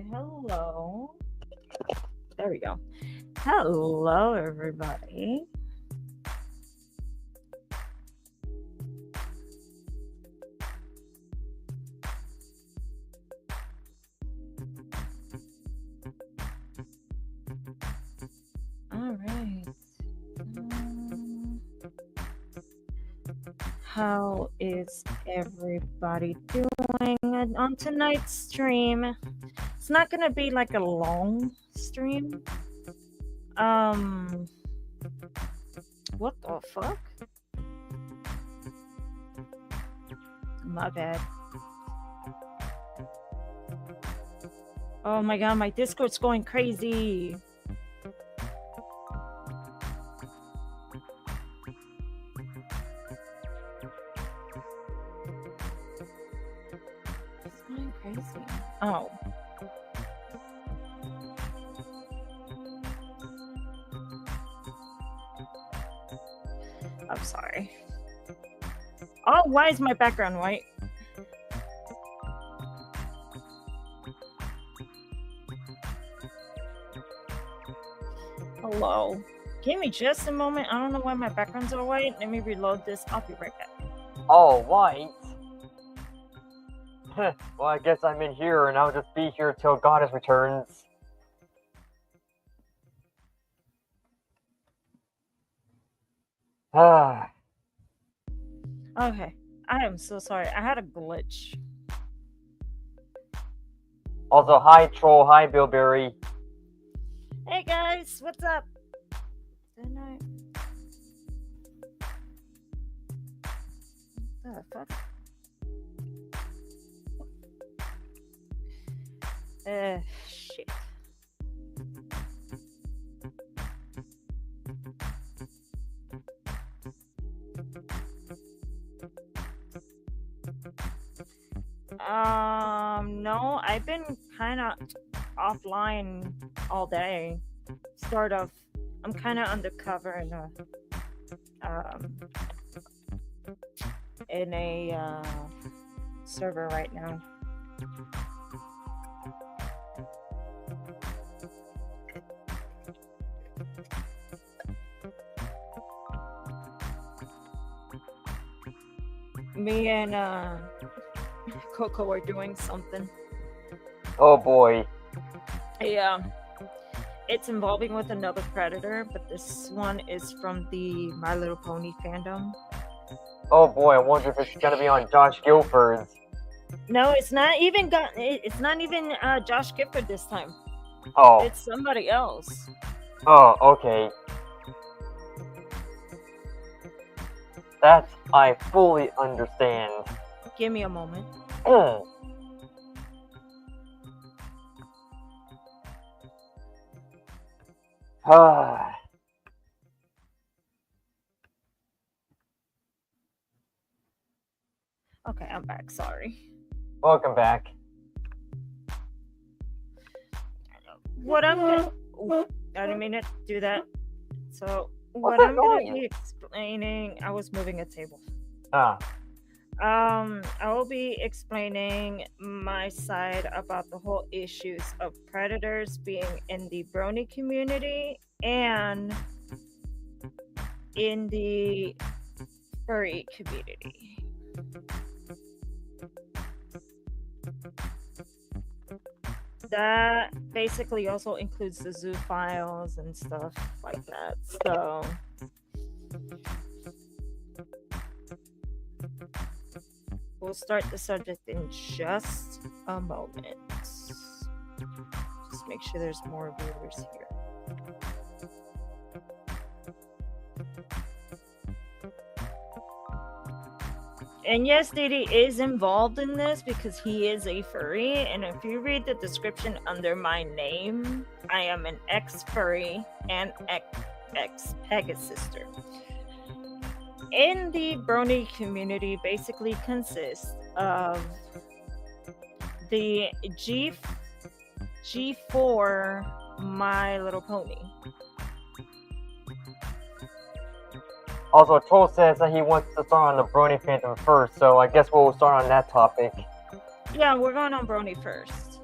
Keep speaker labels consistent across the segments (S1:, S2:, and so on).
S1: Hello. There we go. Hello, everybody. All right. How is everybody doing on tonight's stream? It's not gonna be like a long stream. What the fuck? My bad. Oh my god, my Discord's going crazy. It's going crazy. Oh. I'm sorry. Oh, why is my background white? Hello. Give me just a moment. I don't know why my background's all white. Let me reload this. I'll be right back.
S2: Oh, white? Well, I guess I'm in here, and I'll just be here till Goddess returns. Ah.
S1: Okay. I am so sorry. I had a glitch.
S2: Also, hi Troll, hi Billberry.
S1: Hey guys, what's up? Good night. What the fuck? Shit. No, I've been kind of offline all day. I'm kind of undercover in a server right now. Me and Coco are doing something.
S2: Oh boy.
S1: Yeah. It's involving with another predator, but this one is from the My Little Pony fandom.
S2: Oh boy, I wonder if it's gonna be on Josh Guilford's.
S1: No, it's not even Josh Gifford this time.
S2: Oh.
S1: It's somebody else.
S2: Oh, okay. That I fully understand.
S1: Give me a moment. Okay, I'm back. Sorry.
S2: Welcome back.
S1: I didn't mean to do that. So, what I'm going to be explaining... I was moving a table. I will be explaining my side about the whole issues of predators being in the Brony community and in the furry community. That basically also includes the zoo files and stuff like that. So we'll start the subject in just a moment. Just make sure there's more viewers here. And yes, Didi is involved in this because he is a furry. And if you read the description under my name, I am an ex-furry and ex-Pegasister. In the Brony community basically consists of the G4 My Little Pony.
S2: Also, Troll says that he wants to start on the Brony Fandom first, so I guess we'll start on that topic.
S1: Yeah, we're going on Brony first.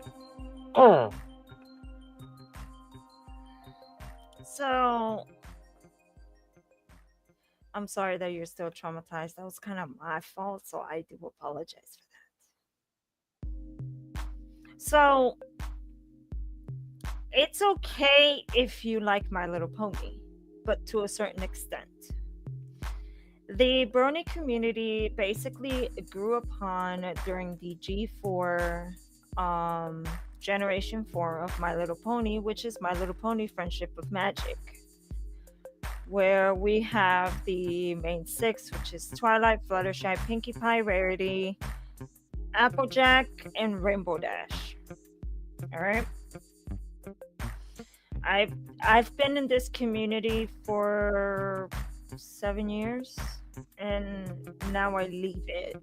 S1: So, I'm sorry that you're still traumatized. That was kind of my fault, so I do apologize for that. So, it's okay if you like My Little Pony, but to a certain extent. The Brony community basically grew upon during the G4 Generation 4 of My Little Pony, which is My Little Pony Friendship of Magic, where we have the main six, which is Twilight, Fluttershy, Pinkie Pie, Rarity, Applejack, and Rainbow Dash. All right. I've been in this community for 7 years, and now I leave it.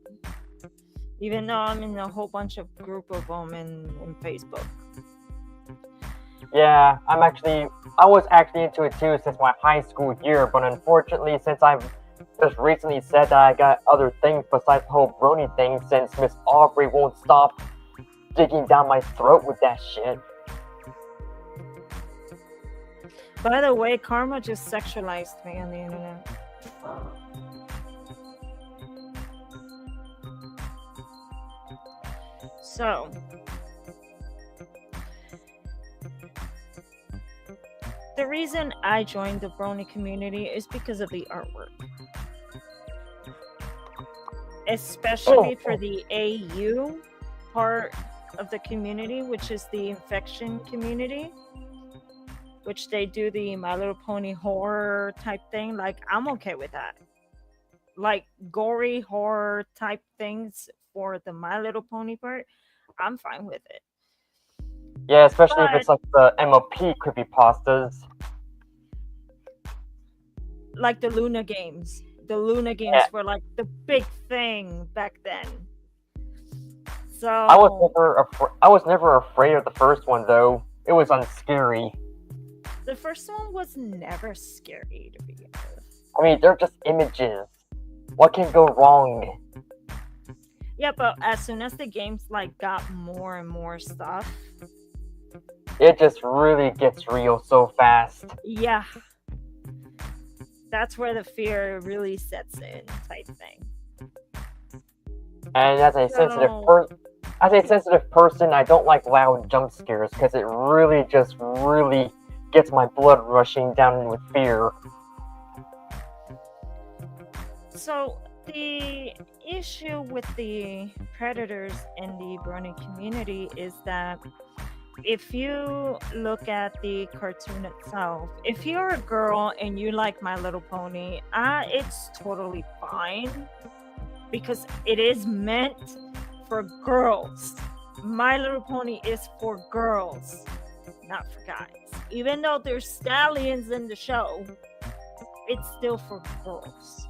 S1: Even though I'm in a whole bunch of group of them in Facebook.
S2: Yeah, I was actually into it too since my high school year, but unfortunately, since I've just recently said that I got other things besides the whole Brony thing, since Miss Aubrey won't stop digging down my throat with that shit.
S1: By the way, Karma just sexualized me on the internet. So, the reason I joined the Brony community is because of the artwork. Especially for the AU part of the community, which is the infection community, which they do the My Little Pony horror type thing. Like, I'm okay with that. Like, gory horror type things for the My Little Pony part, I'm fine with it.
S2: Yeah, especially if it's like the MOP creepypastas.
S1: Like the Luna games. The Luna games were like the big thing back then. So
S2: I was never afraid of the first one though. It was unscary.
S1: The first one was never scary to begin with.
S2: I mean, they're just images. What can go wrong?
S1: Yeah, but as soon as the games like got more and more stuff,
S2: it just really gets real so fast.
S1: Yeah. That's where the fear really sets in, type thing.
S2: And as a sensitive person, I don't like loud jump scares because it really gets my blood rushing down with fear.
S1: So the issue with the predators in the Brony community is that if you look at the cartoon itself, if you're a girl and you like My Little Pony, it's totally fine because it is meant for girls. My Little Pony is for girls, not for guys. Even though there's stallions in the show, it's still for girls.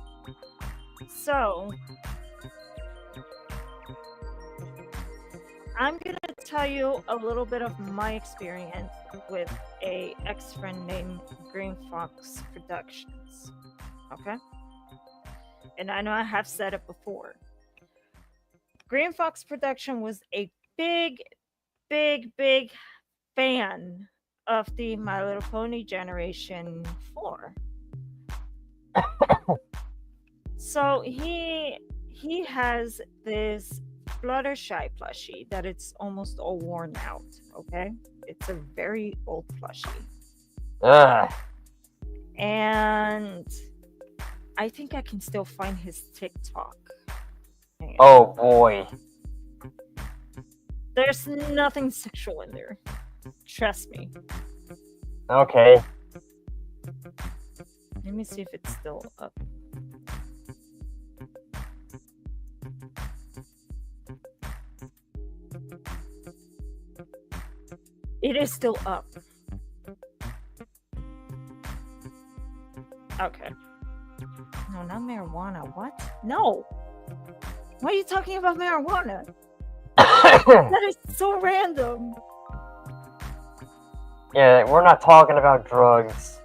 S1: So I'm gonna tell you a little bit of my experience with a ex-friend named Green Fox Productions. Okay? And I know I have said it before. Green Fox Production was a big fan of the My Little Pony Generation 4. So he has this Fluttershy plushie that it's almost all worn out, okay? It's a very old plushie. And I think I can still find his TikTok.
S2: Oh boy.
S1: There's nothing sexual in there. Trust me.
S2: Okay.
S1: Let me see if it's still up. It is still up. Okay. No, not marijuana. What? No. Why are you talking about marijuana? That is so random.
S2: Yeah, we're not talking about drugs.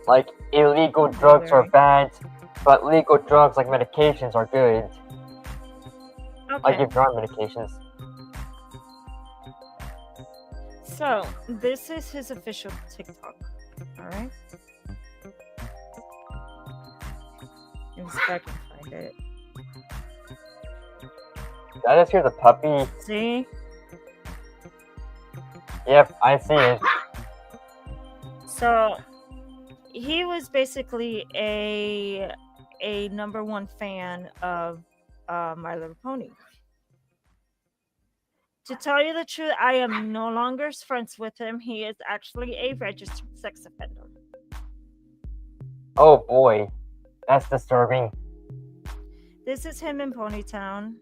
S2: Like, illegal drugs are bad, but legal drugs like medications are good.
S1: Okay.
S2: Like if you're on medications.
S1: So, this is his official TikTok. Alright? Let me see if I can find it.
S2: I just hear the puppy.
S1: See?
S2: Yep, I see it.
S1: So, he was basically a #1 fan of My Little Pony. To tell you the truth, I am no longer friends with him. He is actually a registered sex offender.
S2: Oh boy, that's disturbing.
S1: This is him in Ponytown.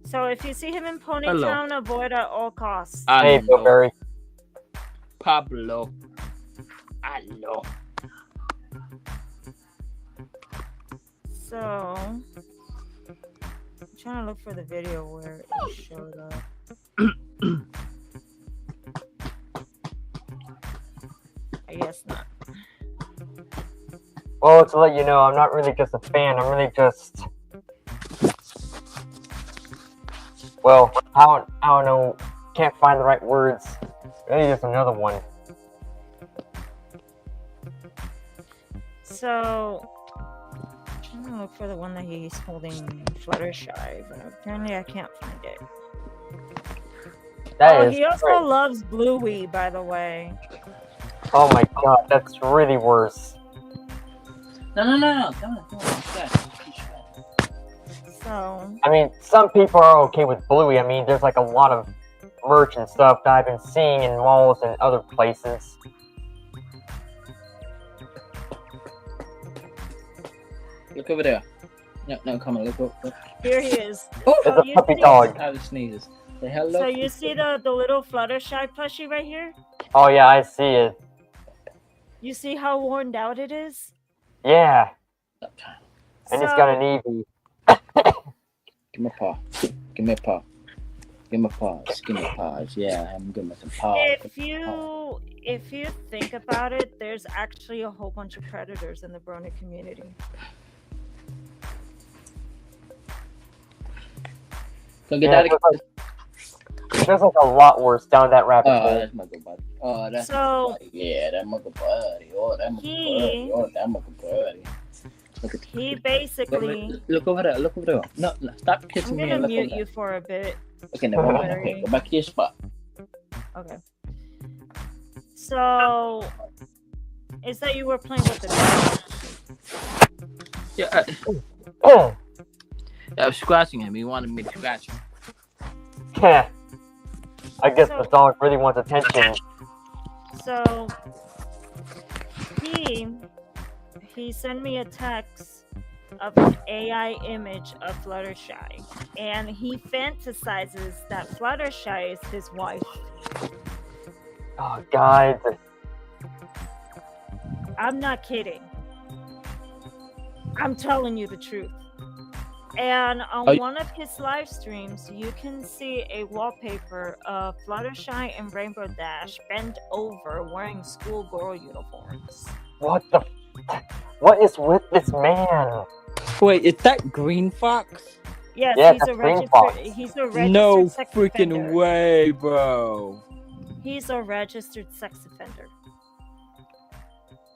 S1: So if you see him in Ponytown, avoid at all costs.
S2: Hey, Blueberry.
S3: Pablo. Hello.
S1: So, I'm trying to look for the video where it showed up. I guess not.
S2: Well, to let you know, I'm not really just a fan. I'm really just... Well, I don't know. Can't find the right words. Maybe just another one.
S1: So, I'm trying to look for the one that he's holding Fluttershy, but apparently I can't find it. He also loves Bluey, by the way.
S2: Oh my god, that's really worse.
S3: No. Come on.
S1: So...
S2: I mean, some people are okay with Bluey. I mean, there's like a lot of merch and stuff that I've been seeing in malls and other places.
S3: Look over there. No, come on, look.
S1: Here he is.
S2: It's a puppy dog.
S3: How it sneezes. Say hello.
S1: So you see the little Fluttershy plushie right here?
S2: Oh yeah, I see it.
S1: You see how worn out it is?
S2: Yeah. And it's got an Eevee.
S3: Give me a paw. Give me a paw. Give me paws. Give me paws. Yeah, I'm good with some paws.
S1: If you think about it, there's actually a whole bunch of predators in the Brony community.
S3: Go get that again.
S2: There's like a lot worse down that rabbit hole.
S3: Oh, that's my good buddy. Oh, that's my good buddy. Yeah, that's my good buddy. Oh, that's my good buddy. Oh, that's my good buddy.
S1: He basically...
S3: Look over there. Look over there. No, stop kissing me.
S1: I'm gonna mute you for a bit.
S3: Okay, never mind. Okay, go back to your spot.
S1: Okay. So... Is that you were playing with the dog?
S3: Yeah. I was scratching him. He wanted me to scratch him.
S2: Yeah. I guess the dog really wants attention.
S1: So... He sent me a text of an AI image of Fluttershy, and he fantasizes that Fluttershy is his wife.
S2: Oh, God.
S1: I'm not kidding. I'm telling you the truth. And on one of his live streams, you can see a wallpaper of Fluttershy and Rainbow Dash bent over wearing schoolgirl uniforms.
S2: What is with this man?
S3: Wait, is that Green Fox?
S1: Yes,
S2: yeah,
S1: he's a registered
S3: no
S1: sex
S3: freaking
S1: offender.
S3: way, bro.
S1: He's a registered sex offender.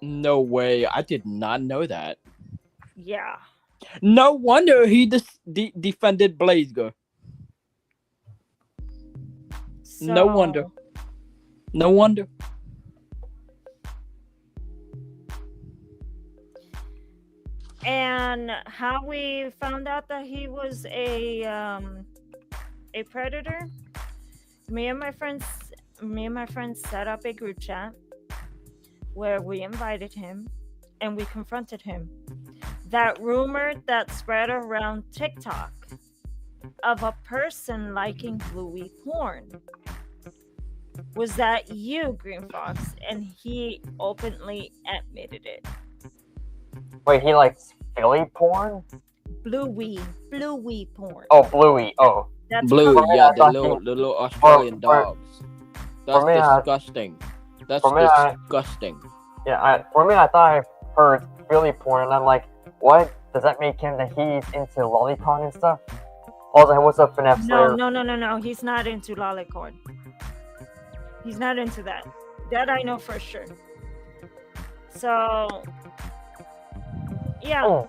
S3: No way. I did not know that.
S1: Yeah.
S3: No wonder he defended Blazer.
S1: So...
S3: No wonder. No wonder.
S1: And how we found out that he was a predator? Me and my friends set up a group chat where we invited him and we confronted him. That rumor that spread around TikTok of a person liking Bluey porn. Was that you, Green Fox? And he openly admitted it.
S2: Wait, he likes Philly porn?
S1: Bluey porn.
S2: Oh, Bluey. Oh.
S1: That's
S3: Bluey, yeah, the little Australian dogs. That's disgusting. That's disgusting.
S2: For me, I thought I heard Philly porn, and I'm like, what? does that make him that he's into lolicon and stuff? Also, what's up, FNAF Slayer?
S1: No. He's not into lolicon. He's not into that. That I know for sure. So, yeah,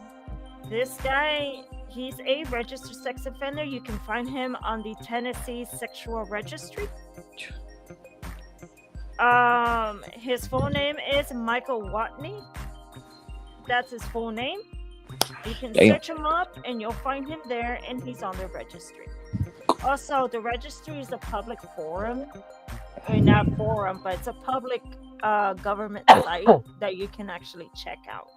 S1: this guy, he's a registered sex offender. You can find him on the Tennessee Sexual Registry. His full name is Michael Watney. That's his full name. You can search him up and you'll find him there, and he's on the registry. Also, the registry is a public forum. I mean, not forum, but it's a public government site that you can actually check out.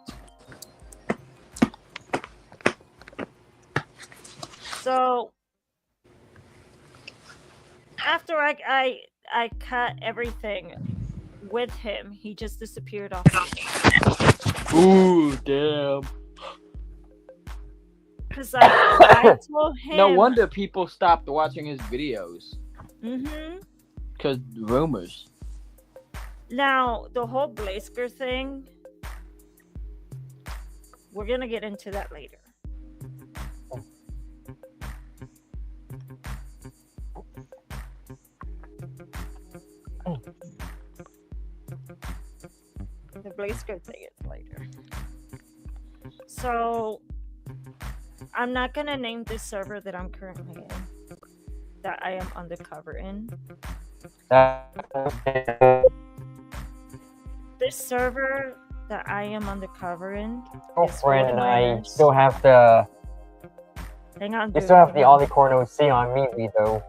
S1: So after I cut everything with him, he just disappeared off.
S3: Ooh, damn.
S1: Because I told him.
S3: No wonder people stopped watching his videos.
S1: Mm-hmm.
S3: Because rumors.
S1: Now, the whole Blasker thing, we're going to get into that later. The Blasker thing is later. So, I'm not going to name this server that I'm currently in, that I am undercover in. This server that I am undercover in.
S2: Girlfriend and I still have the.
S1: Hang on.
S2: You still have the Alicorn OC on me, though.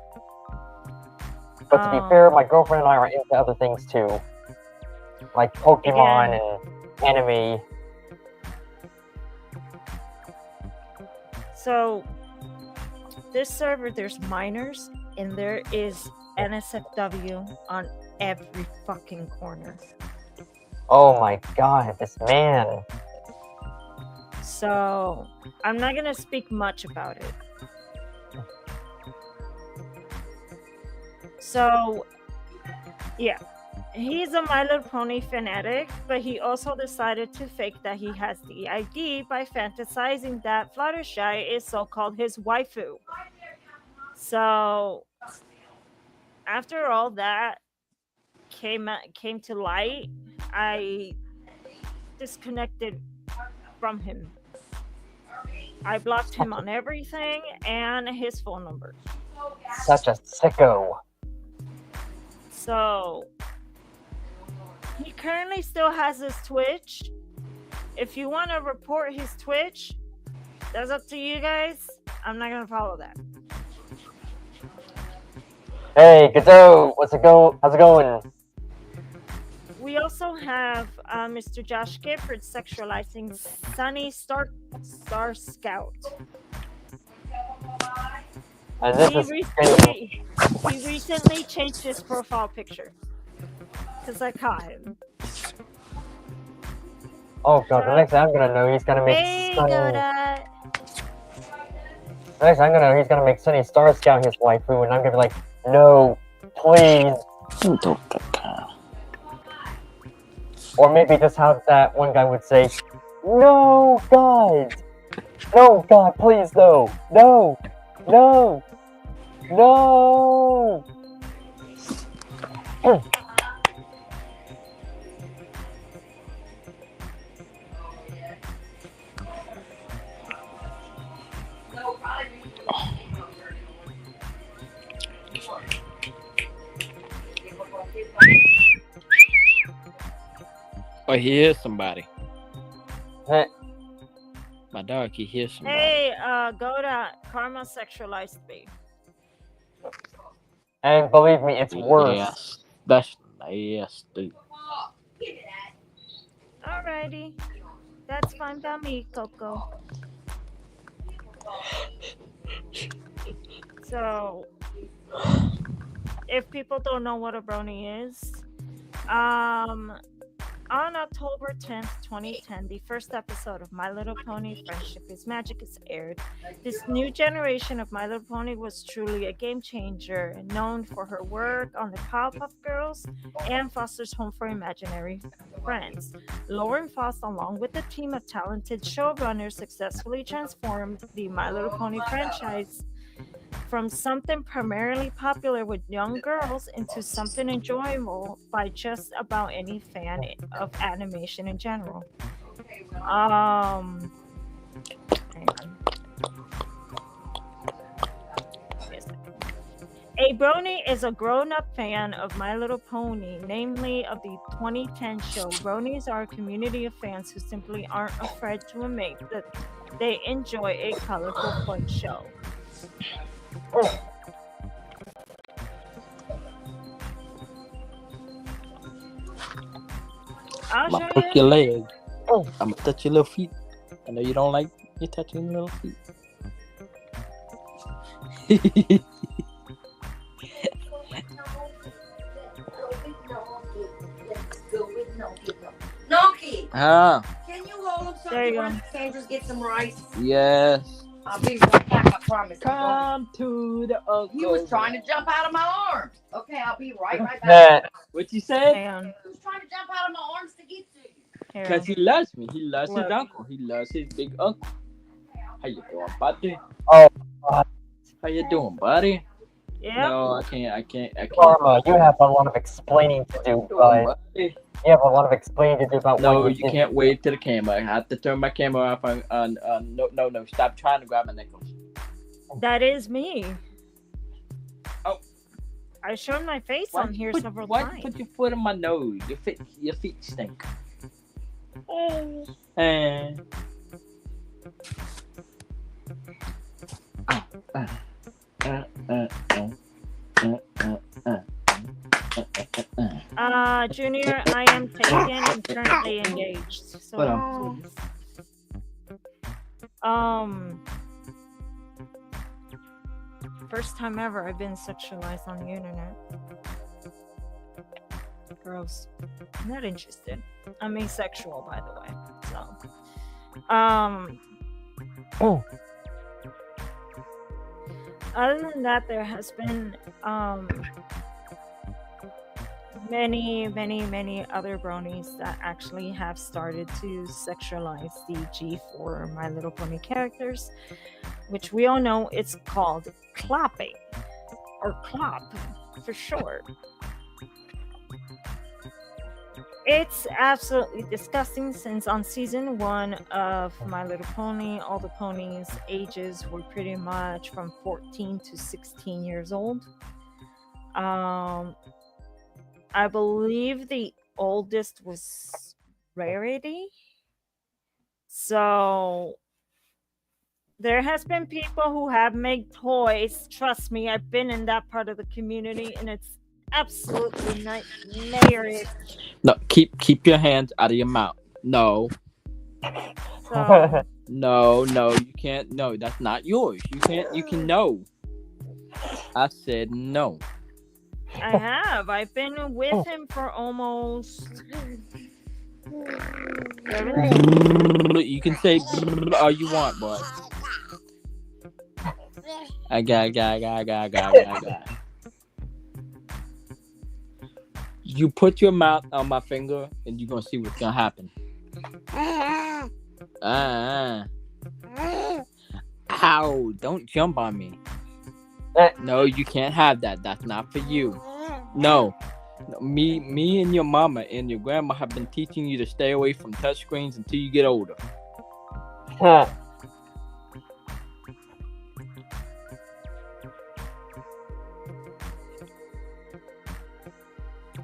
S2: But to be fair, my girlfriend and I are into other things too, like Pokemon and anime.
S1: So, this server, there's minors, and there is NSFW on every fucking corner.
S2: Oh my god, this man.
S1: So, I'm not gonna speak much about it. So, yeah. He's a My Little Pony fanatic, but he also decided to fake that he has the ID by fantasizing that Fluttershy is so-called his waifu. So, after all that came to light, I disconnected from him. I blocked him on everything and his phone number.
S2: Such a sicko.
S1: So, he currently still has his Twitch. If you want to report his Twitch, that's up to you guys. I'm not going to follow that.
S2: Hey, Gazoo! How's it going?
S1: We also have Mr. Josh Gifford sexualizing Sunny Star Scout. He recently changed his profile picture because I caught him.
S2: Oh god, the next thing I'm gonna know, he's gonna make Next thing I'm gonna know, he's gonna make Sunny Star Scout his waifu, and I'm gonna be like, no, please. Or maybe just how that one guy would say, no, God, please, no.
S3: Oh, he hears somebody.
S2: Hey.
S3: My dog, he hears somebody.
S1: Hey, go to Karma sexualized me.
S2: And believe me, it's worse.
S3: Yes, that's nasty.
S1: Alrighty. That's fine by me, Coco. So, if people don't know what a brony is, On October 10th, 2010, the first episode of My Little Pony Friendship is Magic is aired. This new generation of My Little Pony was truly a game changer, known for her work on the Powerpuff Girls and Foster's Home for Imaginary Friends. Lauren Faust, along with a team of talented showrunners, successfully transformed the My Little Pony franchise from something primarily popular with young girls into something enjoyable by just about any fan of animation in general. Hang on. A Brony is a grown-up fan of My Little Pony, namely of the 2010 show. Bronies are a community of fans who simply aren't afraid to admit that they enjoy a colorful, fun show.
S3: I'm gonna hook your leg. I'm gonna touch your little feet. I know you don't like me touching your little feet.
S4: Noki!
S3: Can
S4: you hold him something while Sandra's get some rice?
S3: Yes.
S4: I'll be right back, I promise.
S3: Come to the uncle.
S4: He was trying to jump out of my arms. Okay, I'll be right back.
S3: What you say?
S4: He was trying to jump out of my arms to get to you.
S3: Because he loves me. He loves his uncle. He loves his big uncle. How you doing, buddy?
S2: Oh,
S3: how you doing, buddy?
S1: Yeah.
S3: No, I can't.
S2: Karma, you have a lot of explaining to do, but you have a lot of explaining to do about what
S3: you can't wave to the camera. I have to turn my camera off on no. Stop trying to grab my nipples.
S1: That is me.
S3: Oh.
S1: I showed my face on here several times.
S3: Why you put your foot on my nose? Your feet stink.
S1: Junior, I am taken and currently engaged. So, first time ever I've been sexualized on the internet. Gross. I'm not interested. I'm asexual, by the way. So, other than that, there has been many other bronies that actually have started to sexualize the G4 My Little Pony characters, which we all know it's called clopping, or clop for short. It's absolutely disgusting since on season 1 of My Little Pony, all the ponies' ages were pretty much from 14 to 16 years old. I believe the oldest was Rarity. So there has been people who have made toys. Trust me, I've been in that part of the community, and it's absolutely nightmarish.
S3: No, keep your hands out of your mouth. No.
S1: So,
S3: no, you can't. No, that's not yours. You can no. I said no.
S1: I have. I've been with him for almost.
S3: You can say all you want, boy. I got. You put your mouth on my finger, and you're gonna see what's gonna happen. Ow! Don't jump on me. No, you can't have that. That's not for you. No. Me and your mama and your grandma have been teaching you to stay away from touchscreens until you get older.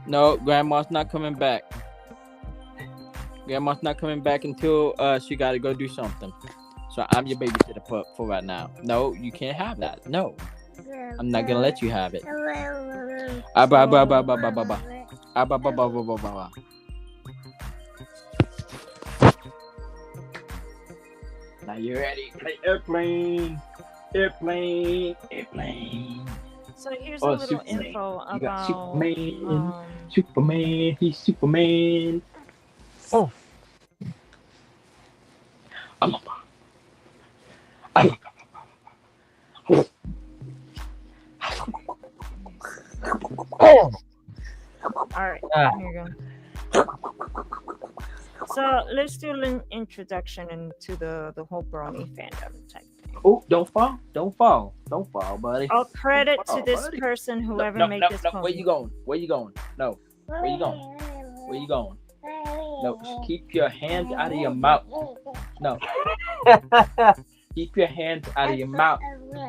S3: No, grandma's not coming back. Grandma's not coming back until she got to go do something. So I'm your babysitter for right now. No, you can't have that. No. I'm not gonna let you have it. Now you ready? Play airplane.
S1: So here's a little
S3: Superman.
S1: info
S3: You got
S1: about
S3: Superman. He's Superman.
S2: Oh.
S1: Alright, here you go. So let's do an introduction into the whole Brony fandom type thing.
S3: Oh, don't fall, buddy.
S1: All credit to this person, whoever made this pony.
S3: Where you going? No. Where you going? No, keep your hands out of your mouth. No. Keep your hands out of your mouth.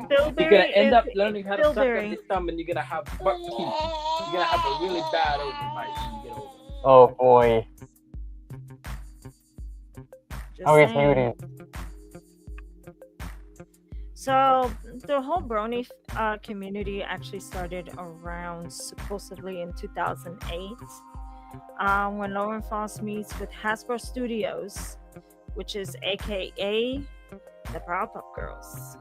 S3: You're gonna end up learning how to suck on this thumb, and you're gonna have buck teeth. You're gonna have a really bad overbite when you get older.
S2: Oh boy. Oh, he's muted.
S1: So the whole Brony community actually started around supposedly in 2008, when Lauren Foss meets with Hasbro Studios, which is AKA the Powerpuff Girls.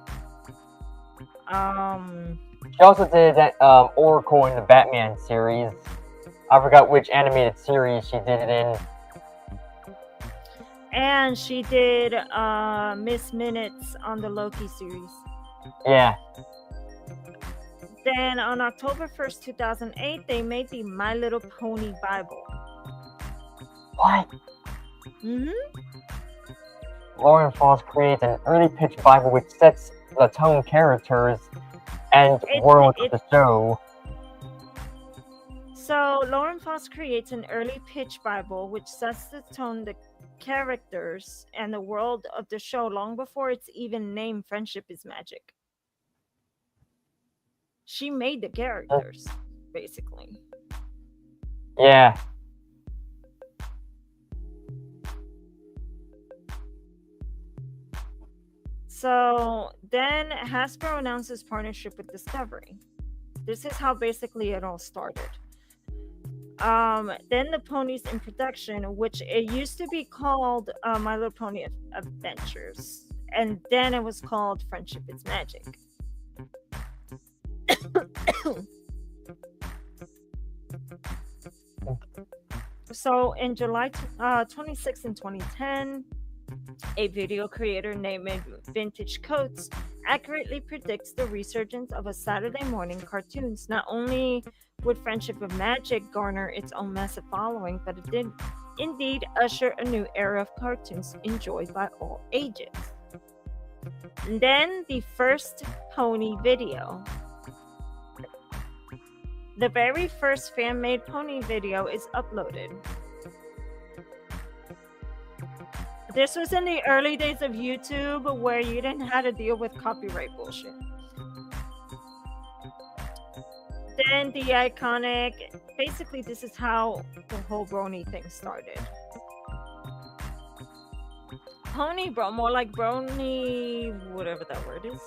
S2: She also did that Oracle in the Batman series. I forgot which animated series she did it in.
S1: And she did Miss Minutes on the Loki series.
S2: Yeah.
S1: Then on October 1st, 2008, they made the My Little Pony Bible.
S2: What?
S1: Mm-hmm.
S2: Lauren Foss creates an early pitch Bible which sets the tone, characters, and world of the show.
S1: So Lauren Foss creates an early pitch Bible which sets the tone, the characters, and the world of the show long before it's even named Friendship is Magic. She made the characters, basically.
S2: Yeah.
S1: So then Hasbro announces partnership with Discovery. This is how basically it all started. Then the ponies in production, which it used to be called My Little Pony Adventures, and then it was called Friendship is Magic. So in July 26 in 2010, a video creator named Vintage Coats accurately predicts the resurgence of a Saturday morning cartoons. Not only would Friendship of Magic garner its own massive following, but it did indeed usher a new era of cartoons enjoyed by all ages. And then the first pony video. The very first fan-made pony video is uploaded. This was in the early days of YouTube where you didn't have to deal with copyright bullshit. Then the iconic, basically this is how the whole Brony thing started. Pony bro, more like Brony, whatever that word is.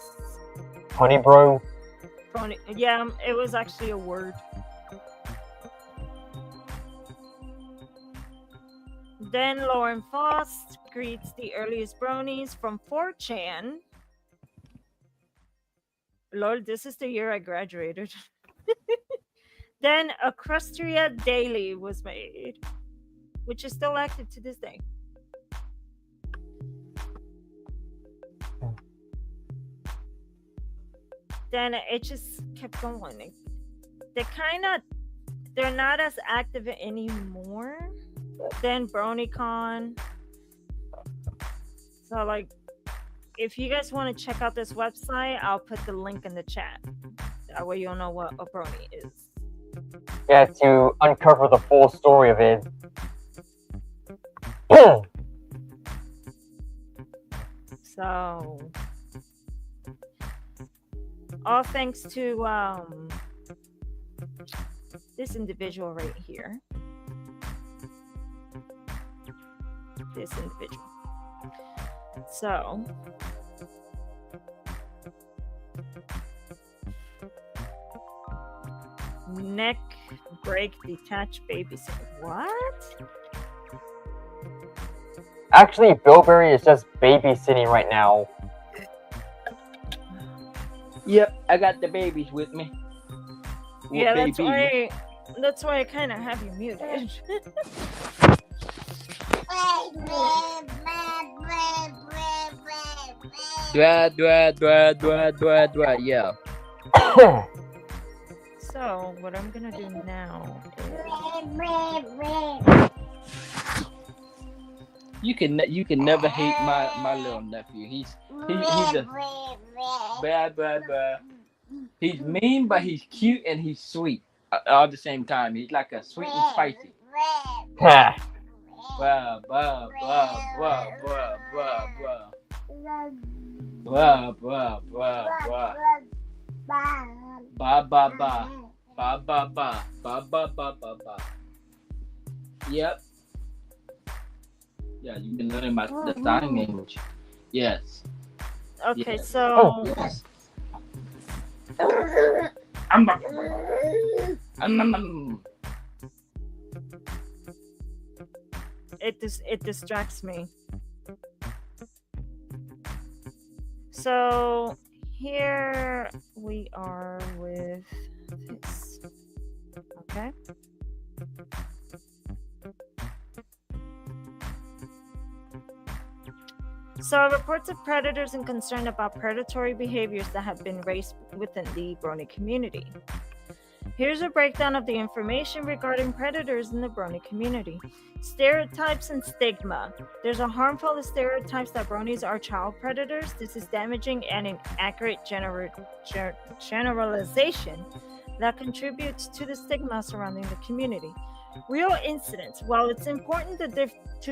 S2: Pony bro?
S1: Brony, yeah, it was actually a word. Then Lauren Foss greets the earliest bronies from 4chan. Lord, this is the year I graduated. Then Equestria Daily was made, which is still active to this day. Then it just kept going. They're not as active anymore. Then BronyCon. So like, if you guys want to check out this website, I'll put the link in the chat. That way you'll know what a Brony is.
S2: Yeah, to uncover the full story of it.
S1: So, all thanks to this individual right here. This individual. So, neck break detached babysitter. What?
S2: Actually, Bilberry is just babysitting right now.
S3: Yep, I got the babies with me.
S1: Yeah, that's why I kind of have you muted.
S3: Yeah.
S1: So what I'm gonna do now is
S3: you can never hate my little nephew. He's a bad. He's mean, but he's cute and he's sweet all at the same time. He's like a sweet and spicy. Blah, blah, blah, blah, blah, blah, blah. Blah, blah, blah, blah. Ba, ba, ba. Ba, ba, ba. Ba, ba, ba, ba, ba. Yep. Yeah, you can learn the sign language. Yes.
S1: okay.
S3: Yes.
S1: So
S3: Yes.
S1: it distracts me. So here we are with this. Okay. So reports of predators and concern about predatory behaviors that have been raised within the Brony community. Here's a breakdown of the information regarding predators in the Brony community. Stereotypes and stigma. There's a harmful stereotypes that bronies are child predators. This is damaging and inaccurate generalization that contributes to the stigma surrounding the community. Real incidents. While it's important to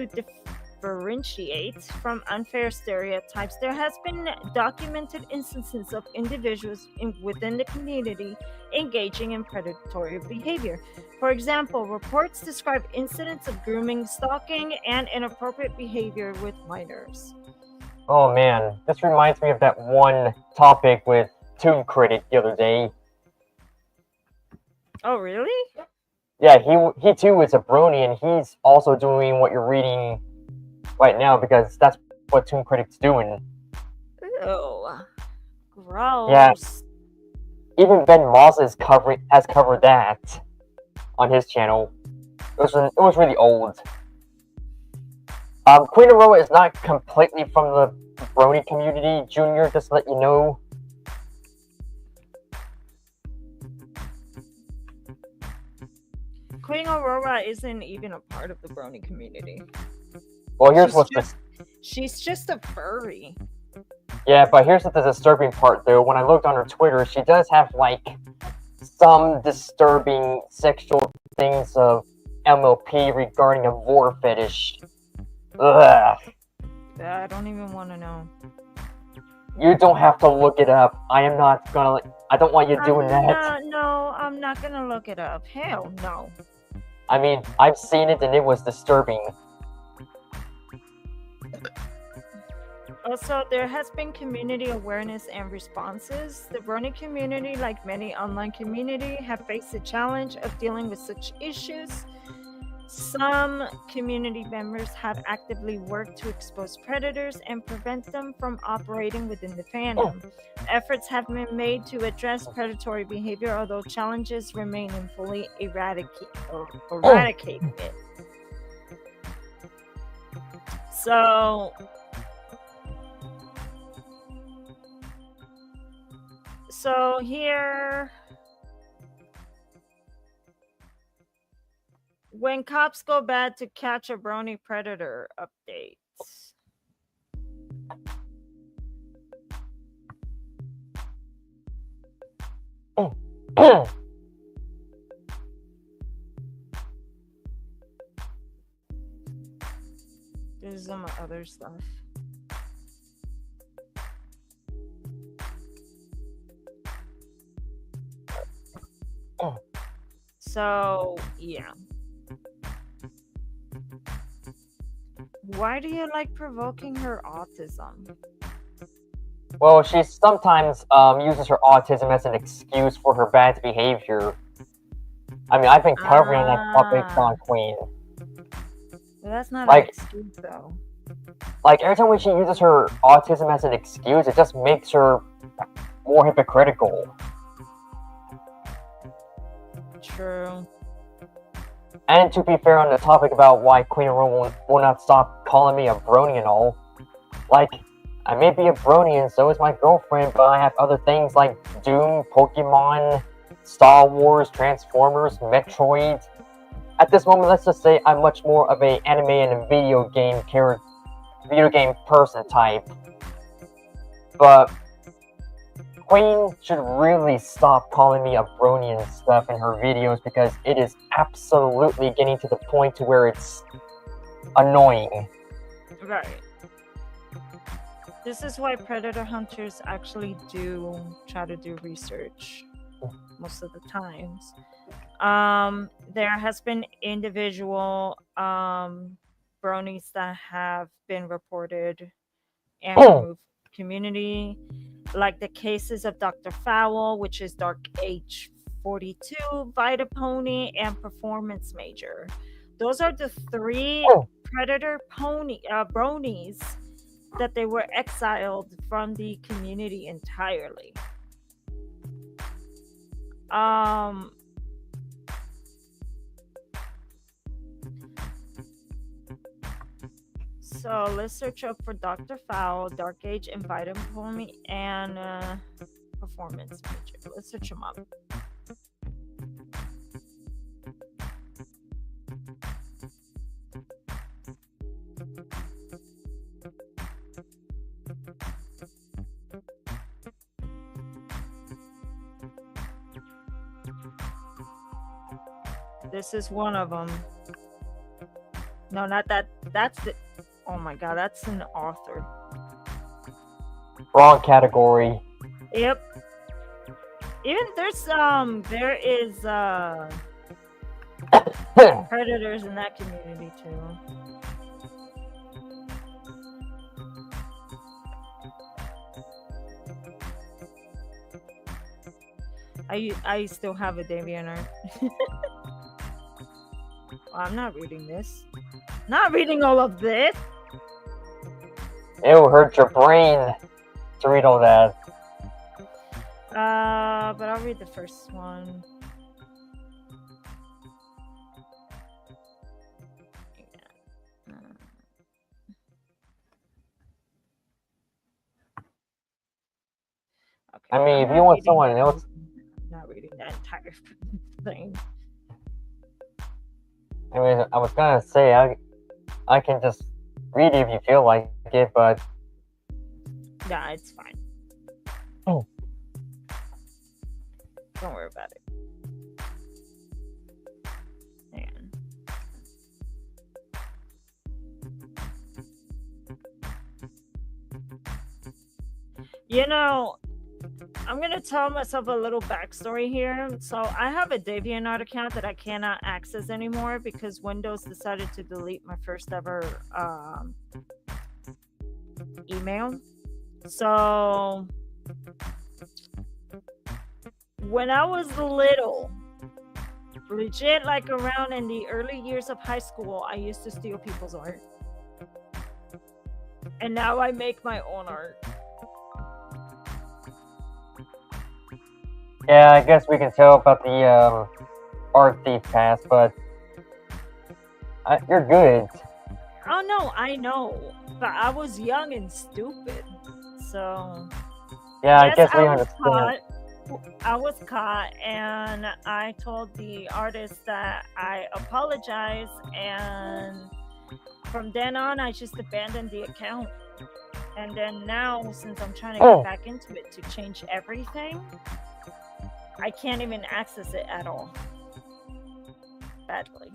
S1: differentiate from unfair stereotypes, there has been documented instances of individuals within the community engaging in predatory behavior. For example, reports describe incidents of grooming, stalking, and inappropriate behavior with minors.
S2: Oh man, this reminds me of that one topic with Toon Critic the other day.
S1: Oh, really?
S2: Yeah, he too is a brony, and he's also doing what you're reading right now because that's what Toon Critic's doing.
S1: Ew. Gross.
S2: Yeah. Even Ben Moss has covered that on his channel. It was really old. Queen Aurora is not completely from the Brony community, Junior, just to let you know.
S1: Queen Aurora isn't even a part of the Brony community.
S2: Well,
S1: She's just a furry.
S2: Yeah, but here's the disturbing part, though. When I looked on her Twitter, she does have, like, some disturbing sexual things of MLP regarding a vor fetish. Ugh.
S1: I don't even want to know.
S2: You don't have to look it up. I don't want you doing that.
S1: No, I'm not gonna look it up. Hell no.
S2: I mean, I've seen it and it was disturbing.
S1: Also, there has been community awareness and responses. The Brony community, like many online community, have faced the challenge of dealing with such issues. Some community members have actively worked to expose predators and prevent them from operating within the fandom. Efforts have been made to address predatory behavior, although challenges remain in fully eradicating it. So here, when cops go bad to catch a brony predator updates. There's some other stuff. So, yeah. Why do you like provoking her autism?
S2: Well, she sometimes uses her autism as an excuse for her bad behavior. I mean, I've been covering that topic on Queen.
S1: Well, that's not an excuse, though.
S2: Like, every time when she uses her autism as an excuse, it just makes her more hypocritical.
S1: True.
S2: And to be fair on the topic about why Queen Rule will not stop calling me a brony and all, like, I may be a brony and so is my girlfriend, but I have other things like Doom, Pokemon, Star Wars, Transformers, Metroid. At this moment, let's just say I'm much more of a anime and a video game person type. But Queen should really stop calling me a brony and stuff in her videos because it is absolutely getting to the point to where it's annoying.
S1: Right. This is why predator hunters actually do try to do research most of the times. There has been individual bronies that have been reported and removed from community, like the cases of Dr. Fowl, which is Dark Age 42, Vita Pony, and Performance Major. Those are the three predator bronies that they were exiled from the community entirely. So let's search up for Dr. Fowl, Dark Age, and Vita Pony, and Performance Major. Let's search them up. This is one of them. No, not that. That's the. Oh my god, that's an author.
S2: Wrong category.
S1: Yep. Even there is predators in that community too. I still have a DeviantArt. I'm not reading this. Not reading all of this.
S2: It will hurt your brain to read all that.
S1: But I'll read the first one. Okay,
S2: I mean, if you want someone else...
S1: I'm not reading that entire thing.
S2: I mean, I was gonna say, I can just read it if you feel like it, but...
S1: Nah, it's fine.
S2: Oh.
S1: Don't worry about it. Man. You know, I'm going to tell myself a little backstory here. So I have a DeviantArt account that I cannot access anymore because Windows decided to delete my first ever email. So when I was little, legit like around in the early years of high school, I used to steal people's art. And now I make my own art.
S2: Yeah, I guess we can tell about the art thief past, but you're good.
S1: Oh no, I know, but I was young and stupid, so
S2: yeah, I guess we understand.
S1: I was caught, and I told the artist that I apologize, and from then on, I just abandoned the account. And then now, since I'm trying to get back into it to change everything, I can't even access it at all. Badly.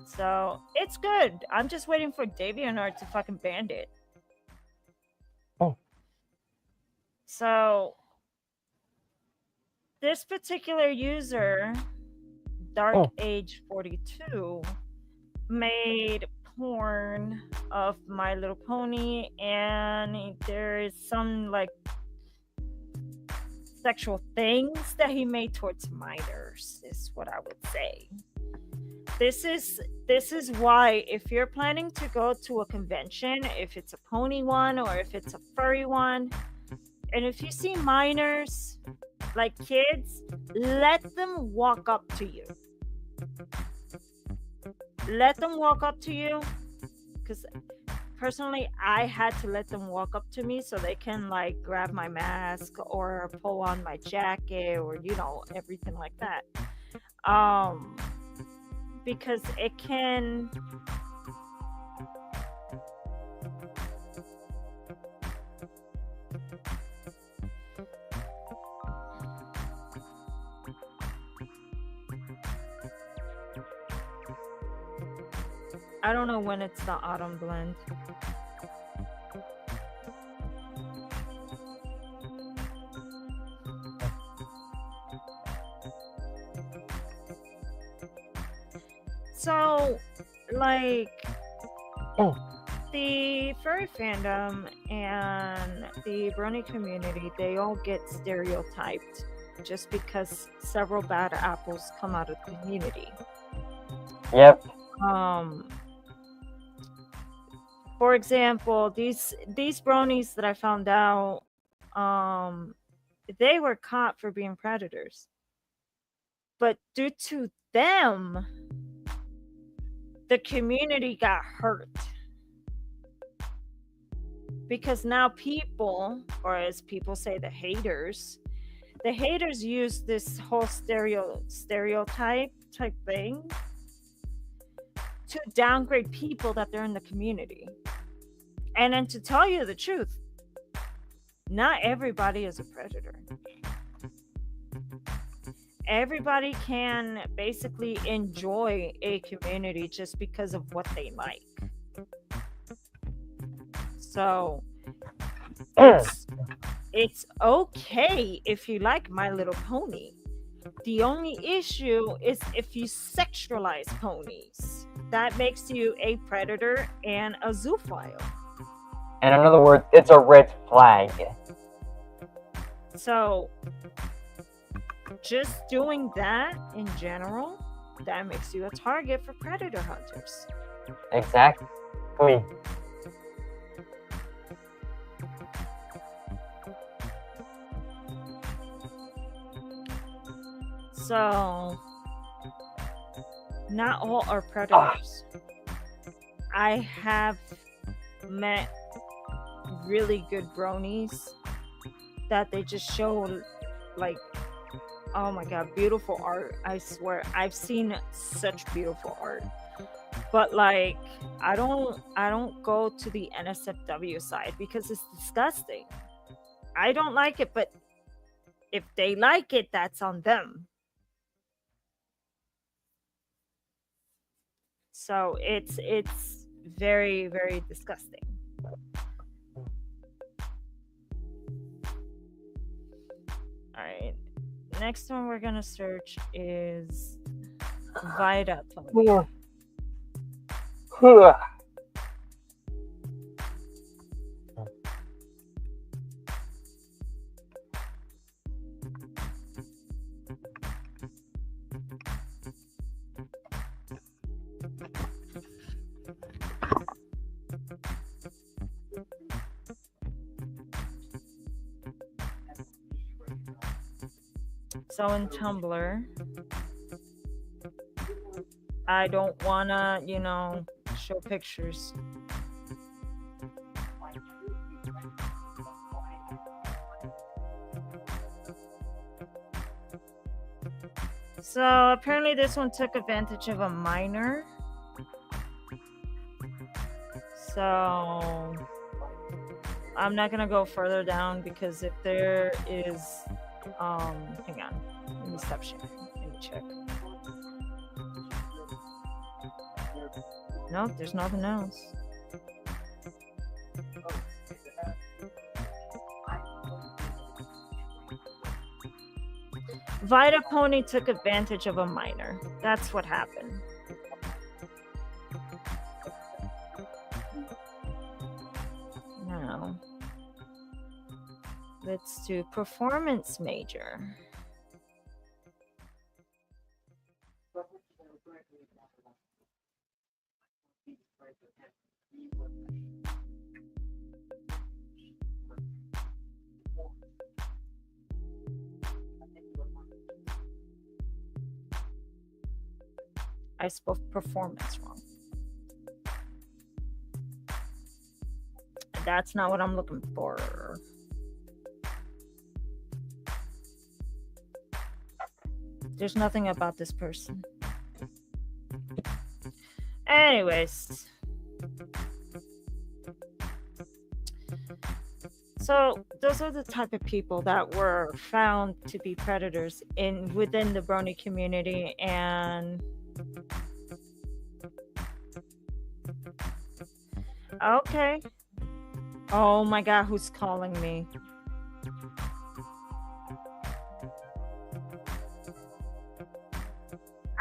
S1: So, it's good. I'm just waiting for DeviantArt to fucking ban it.
S2: Oh.
S1: So, this particular user, Dark Age 42, made porn of My Little Pony, and there is some like sexual things that he made towards minors, is what I would say. This is why, if you're planning to go to a convention, if it's a pony one or if it's a furry one, and if you see minors, like kids, let them walk up to you. let them walk up to you, because personally I had to let them walk up to me so they can like grab my mask or pull on my jacket or everything like that, because it can I don't know when it's the autumn blend. So, like, the Furry Fandom and the Brony Community, they all get stereotyped just because several bad apples come out of the community.
S2: Yep.
S1: For example, these bronies that I found out, they were caught for being predators. But due to them, the community got hurt. Because now people, or as people say, the haters use this whole stereotype type thing to downgrade people that they're in the community. And then to tell you the truth, not everybody is a predator. Everybody can basically enjoy a community just because of what they like. So it's okay if you like My Little Pony. The only issue is if you sexualize ponies. That makes you a predator and a zoophile.
S2: And in other words, it's a red flag.
S1: So, just doing that in general, that makes you a target for predator hunters.
S2: Exactly.
S1: So, not all are predators. I have met really good bronies that they just show, like, oh my god, beautiful art. I swear, I've seen such beautiful art. But like, I don't go to the NSFW side because it's disgusting. I don't like it, but if they like it, that's on them. So it's very, very disgusting. All right. Next one we're gonna search is Vida. So in Tumblr, I don't wanna, show pictures. So apparently this one took advantage of a minor. So I'm not gonna go further down because if there is, hang on, let me stop sharing. Let me check. Nope, there's nothing else. Vida Pony took advantage of a minor. That's what happened. Now, let's do Performance Major. I spelled performance wrong. That's not what I'm looking for. There's nothing about this person. Anyways. So those are the type of people that were found to be predators within the Brony community. And okay. Oh my God, who's calling me?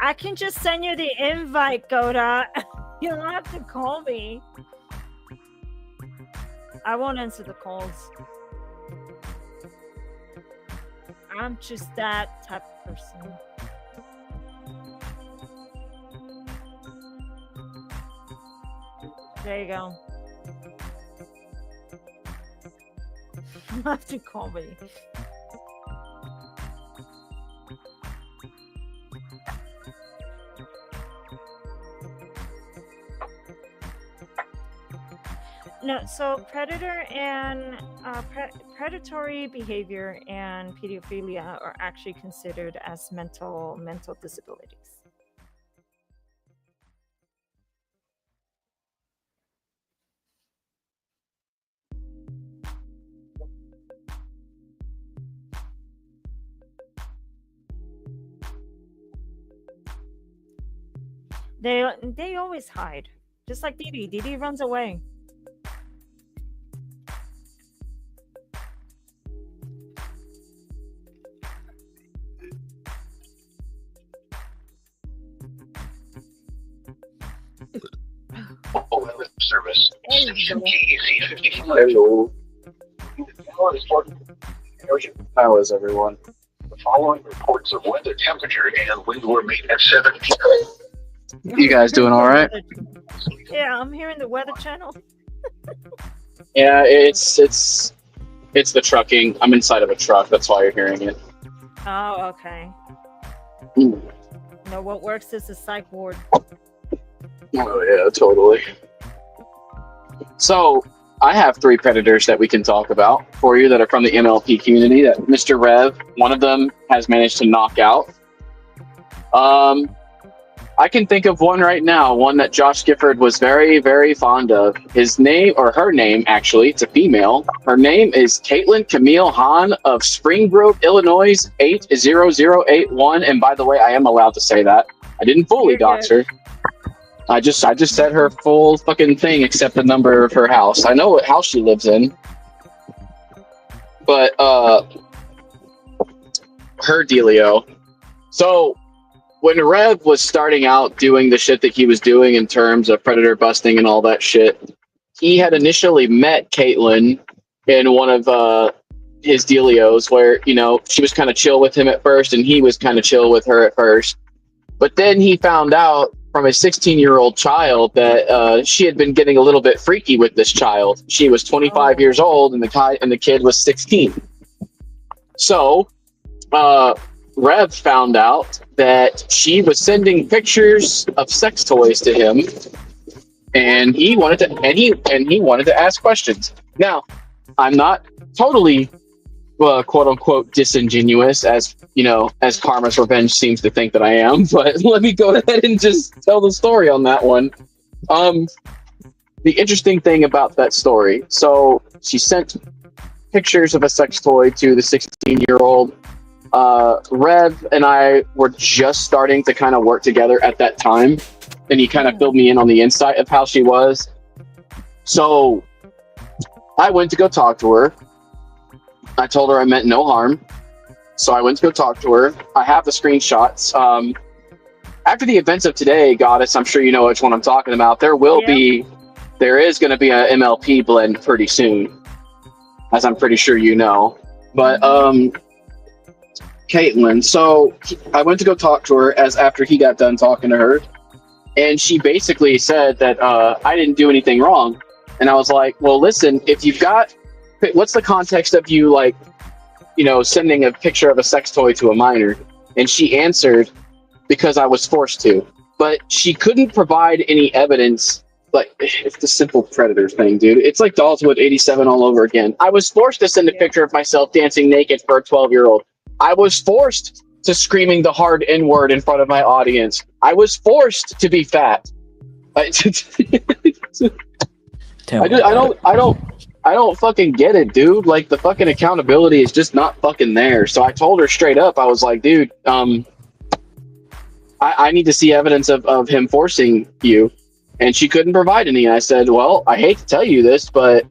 S1: I can just send you the invite, Goda. You don't have to call me. I won't answer the calls. I'm just that type of person. There you go. You don't have to call me. No, so predator and predatory behavior and pedophilia are actually considered as mental disabilities. They always hide, just like Dee Dee. Dee Dee runs away.
S5: Service.
S6: Hello. How is everyone?
S5: The following reports of weather temperature and wind were made at 7 p.m.
S6: You guys doing all right?
S1: Yeah, I'm hearing the Weather Channel.
S6: Yeah, it's the trucking. I'm inside of a truck. That's why you're hearing it.
S1: Oh, okay.
S6: Mm.
S1: No, what works is the psych ward.
S6: Oh yeah, totally. So I have 3 predators that we can talk about for you that are from the MLP community that Mr. Rev, one of them, has managed to knock out. I can think of one right now, one that Josh Gifford was very, very fond of. His name, or her name, actually, it's a female. Her name is Caitlin Camille Hahn of Springbrook, Illinois, 80081. And by the way, I am allowed to say that. I didn't fully dox her. I just said her full fucking thing except the number of her house. I know what house she lives in. But, her dealio. So, when Rev was starting out doing the shit that he was doing in terms of predator busting and all that shit, he had initially met Caitlin in one of his dealios where, you know, she was kind of chill with him at first and he was kind of chill with her at first. But then he found out from a 16-year-old child that she had been getting a little bit freaky with this child. She was 25 years old and the kid was 16. So, Rev found out that she was sending pictures of sex toys to him, and he wanted to ask questions. Now, I'm not totally quote unquote disingenuous, as you know, as Karma's Revenge seems to think that I am, but let me go ahead and just tell the story on that one. The interesting thing about that story, so she sent pictures of a sex toy to the 16-year-old. Rev and I were just starting to kind of work together at that time, and he kind of filled me in on the insight of how she was. So I went to go talk to her. I told her I meant no harm. So I went to go talk to her. I have the screenshots. After the events of today, Goddess, I'm sure you know which one I'm talking about. There is going to be an MLP blend pretty soon, as I'm pretty sure you know. But, Caitlin, so I went to go talk to her after he got done talking to her, and she basically said that I didn't do anything wrong. And I was like, well, listen, if you've got, what's the context of you, like, you know, sending a picture of a sex toy to a minor? And she answered, because I was forced to. but she couldn't provide any evidence. Like, it's the simple predator thing, dude. It's like Dollswood 87 all over again. I was forced to send a picture of myself dancing naked for a 12-year-old. I was forced to screaming the hard N-word in front of my audience. I was forced to be fat. I don't fucking get it, dude. Like, the fucking accountability is just not fucking there. So I told her straight up, I was like, dude, I need to see evidence of him forcing you. And she couldn't provide any. I said, well, I hate to tell you this, but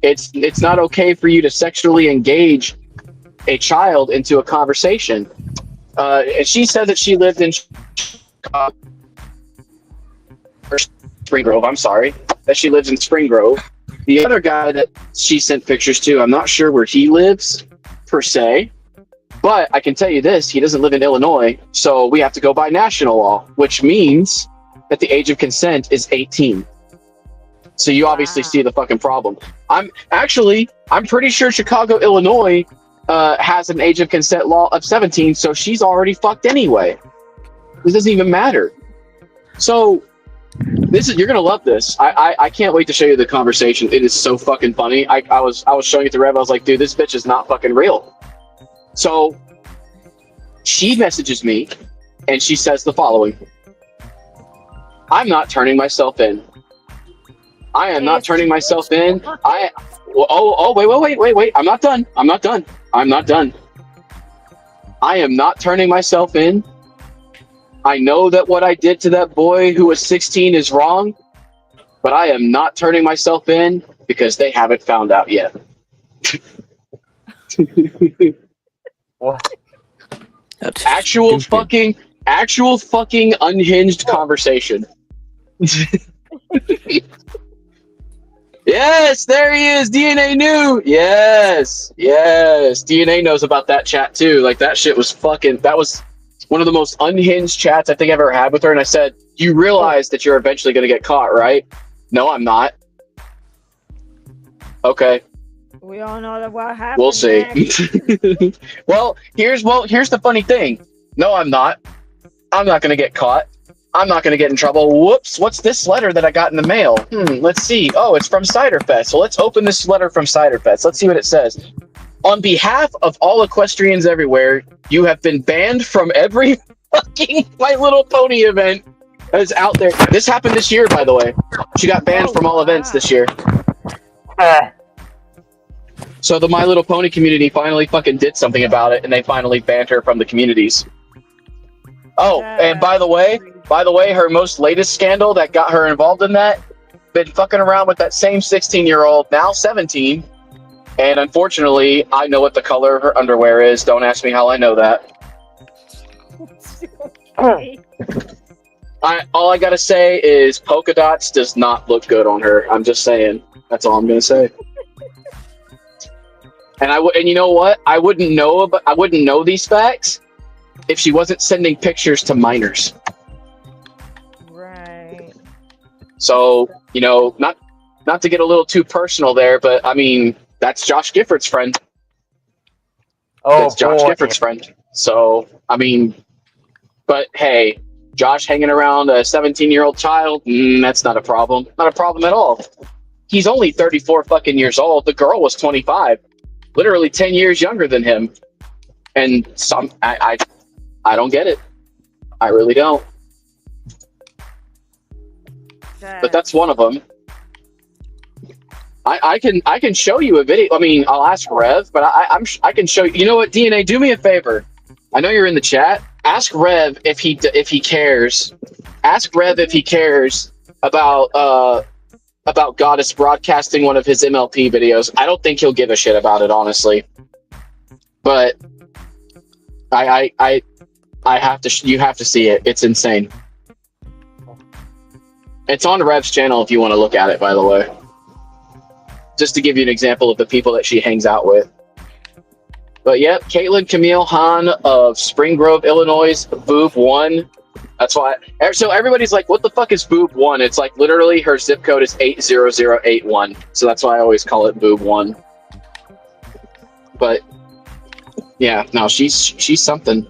S6: it's not okay for you to sexually engage a child into a conversation. And she said that she lived in Chicago, or Spring Grove, I'm sorry, that she lives in Spring Grove. The other guy that she sent pictures to, I'm not sure where he lives, per se, but I can tell you this, he doesn't live in Illinois, so we have to go by national law, which means that the age of consent is 18. So you obviously see the fucking problem. I'm pretty sure Chicago, Illinois has an age of consent law of 17, so she's already fucked anyway. This doesn't even matter. So you're gonna love this. I can't wait to show you the conversation. It is so fucking funny. I was showing it to Rev. I was like, dude, this bitch is not fucking real. So she messages me and she says the following: I'm not turning myself in. I am not turning myself in. Wait. I'm not done. I am not turning myself in. I know that what I did to that boy who was 16 is wrong, but I am not turning myself in because they haven't found out yet.
S2: What?
S3: That's
S6: Actual
S3: stupid.
S6: fucking unhinged conversation. Yes, there he is. DNA knew. Yes. DNA knows about that chat too. Like, that shit was that was one of the most unhinged chats I think I've ever had with her. And I said, you realize that you're eventually going to get caught, right? No, I'm not. Okay.
S1: We all know that what happened.
S6: We'll see. Well, here's the funny thing. No, I'm not. I'm not going to get caught. I'm not going to get in trouble. Whoops, what's this letter that I got in the mail? Let's see. Oh, it's from Ciderfest. So let's open this letter from Ciderfest. Let's see what it says. On behalf of all equestrians everywhere, you have been banned from every fucking My Little Pony event that is out there. This happened this year, by the way. She got banned from all events this year. So the My Little Pony community finally fucking did something about it, and they finally banned her from the communities. Oh, and by the way, her most latest scandal that got her involved in that, been fucking around with that same 16-year-old, now 17, and unfortunately, I know what the color of her underwear is. Don't ask me how I know that. All I gotta say is polka dots does not look good on her. I'm just saying. That's all I'm gonna say. And you know what? I wouldn't know these facts if she wasn't sending pictures to minors.
S1: Right.
S6: So, not to get a little too personal there, but I mean, that's Josh Gifford's friend. That's Josh Gifford's friend. So, I mean, but hey, Josh hanging around a 17-year-old child, that's not a problem. Not a problem at all. He's only 34 fucking years old. The girl was 25. Literally 10 years younger than him. And I don't get it. I really don't. But that's one of them. I can show you a video. I mean, I'll ask Rev, but I can show you. You know what, DNA? Do me a favor. I know you're in the chat. Ask Rev if he cares. Ask Rev if he cares about Goddess broadcasting one of his MLP videos. I don't think he'll give a shit about it, honestly. But I have to. You have to see it. It's insane. It's on Rev's channel if you want to look at it, by the way. Just to give you an example of the people that she hangs out with. But yep, Caitlin Camille Hahn of Spring Grove, Illinois, Boob 1. That's why. So everybody's like, what the fuck is Boob 1? It's like literally her zip code is 80081. So that's why I always call it Boob 1. But yeah, no, she's something.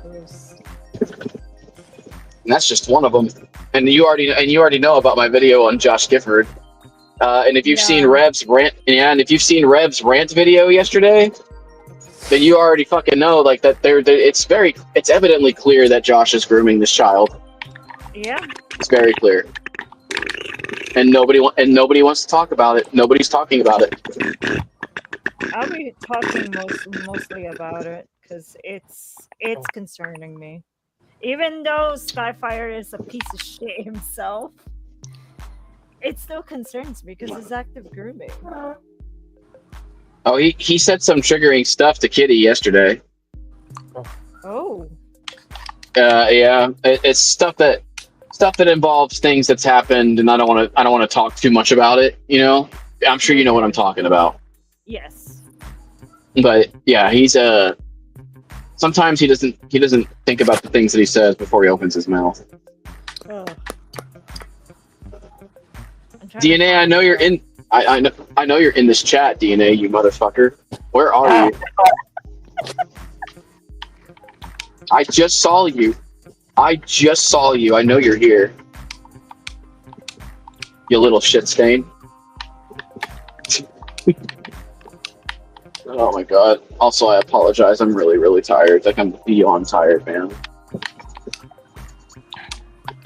S1: gross.
S6: And that's just one of them. And you already know about my video on Josh Gifford. And if you've seen Rev's rant, and if you've seen Rev's rant video yesterday, then you already fucking know like that. It's evidently clear that Josh is grooming this child.
S1: Yeah.
S6: It's very clear. And nobody wants to talk about it. Nobody's talking about it.
S1: I'll be talking mostly about it because it's concerning me. Even though Skyfire is a piece of shit himself, it still concerns me because it's active grooming.
S6: Oh, he said some triggering stuff to Kitty yesterday.
S1: Oh.
S6: Yeah, it's stuff that involves things that's happened, and I don't want to talk too much about it. You know, I'm sure you know what I'm talking about.
S1: Yes.
S6: But yeah, he's sometimes he doesn't think about the things that he says before he opens his mouth.
S1: Oh.
S6: DNA, I know you're in. I know you're in this chat, DNA, you motherfucker. Where are you? I just saw you. I know you're here. You little shit stain. Oh my god. Also, I apologize. I'm really, really tired. Like, I'm beyond tired, man.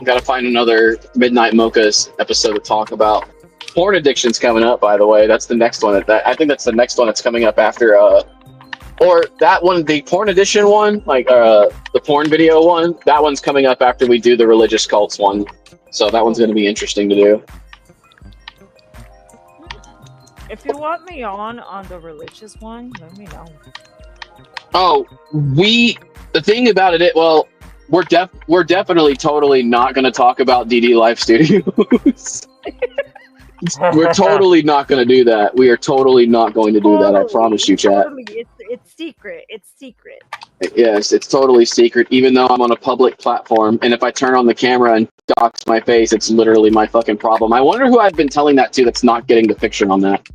S6: Gotta find another Midnight Mocha's episode to talk about. Porn addiction's coming up, by the way. That's the next one. I think that's the next one that's coming up after, or that one, the porn edition one, like, the porn video one, that one's coming up after we do the religious cults one. So that one's gonna be interesting to do.
S1: If you want me on the religious one, let me know.
S6: Oh, the thing about it, well, we're definitely totally not gonna talk about DD Life Studios. We're totally not going to do that. We are totally not going to do that. I promise you, chat.
S1: Totally. It's secret. It's secret.
S6: Yes, it's totally secret, even though I'm on a public platform. And if I turn on the camera and dox my face, it's literally my fucking problem. I wonder who I've been telling that to that's not getting the picture on that.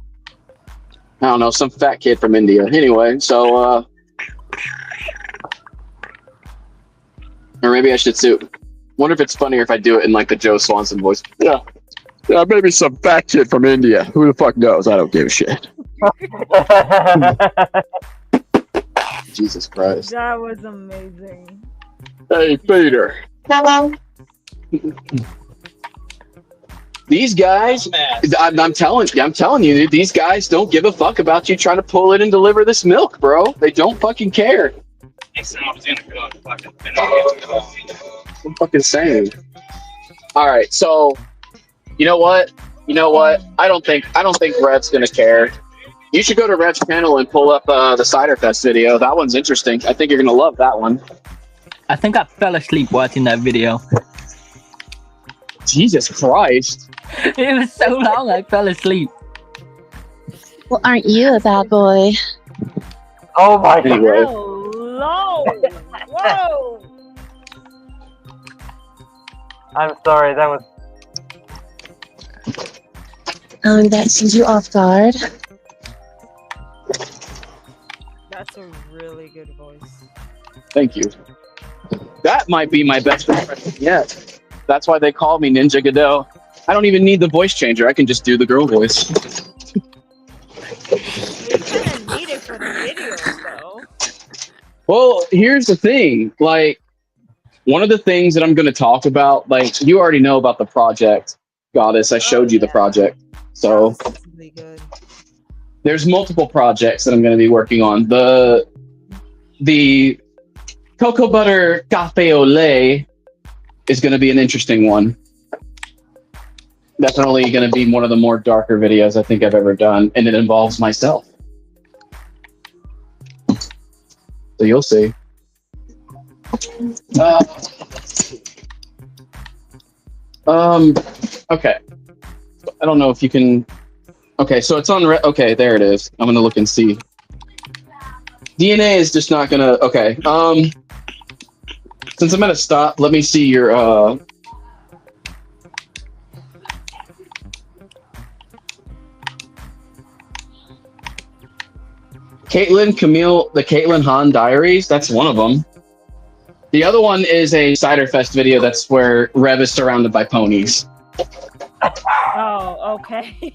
S6: I don't know, some fat kid from India. Anyway, so, or maybe I should wonder if it's funnier if I do it in like the Joe Swanson voice. Yeah. Yeah, maybe some fat kid from India. Who the fuck knows? I don't give a shit. Jesus Christ.
S1: That was amazing.
S6: Hey, Peter.
S7: Hello.
S6: These guys, I'm telling you, dude, these guys don't give a fuck about you trying to pull in and deliver this milk, bro. They don't fucking care. I'm fucking saying. All right, so. You know what? I don't think Rev's gonna care. You should go to Rev's channel and pull up the Cider Fest video. That one's interesting. I think you're gonna love that one.
S3: I think I fell asleep watching that video.
S6: Jesus Christ!
S3: It was so long, I fell asleep.
S7: Well, aren't you a bad boy?
S2: Oh my god!
S6: Anyway.
S1: Hello! Whoa!
S2: I'm sorry. That was.
S7: That seems you off guard.
S1: That's a really good voice.
S6: Thank you. That might be my best impression yet. That's why they call me Ninja Godot. I don't even need the voice changer. I can just do the girl voice.
S1: You kind of need it for the videos, though.
S6: Well, here's the thing. Like, one of the things that I'm going to talk about, like, you already know about the project, Goddess. I showed you the project. So
S1: really good.
S6: There's multiple projects that I'm going to be working on. The Cocoa Butter Cafe au lait is going to be an interesting one. Definitely going to be one of the more darker videos I think I've ever done, and it involves myself. So you'll see. Okay. I don't know if you can. Okay, so it's on. Okay, there it is. I'm gonna look and see. DNA is just not gonna. Okay. Since I'm at a stop, let me see your. Caitlin Camille, the Caitlin Han Diaries. That's one of them. The other one is a Cider Fest video. That's where Rev is surrounded by ponies.
S1: Oh, okay.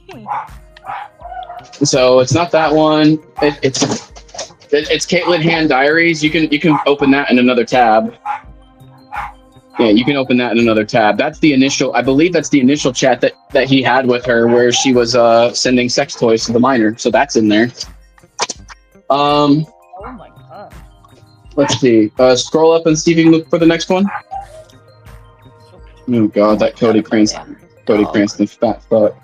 S6: So it's not that one. It's Caitlin Hand Diaries. You can open that in another tab. Yeah, you can open that in another tab. That's the initial. I believe that's the initial chat that he had with her, where she was sending sex toys to the minor. So that's in there.
S1: Oh my god.
S6: Let's see. Scroll up and see if you can look for the next one. Oh god, that Cody Cranston fat fuck.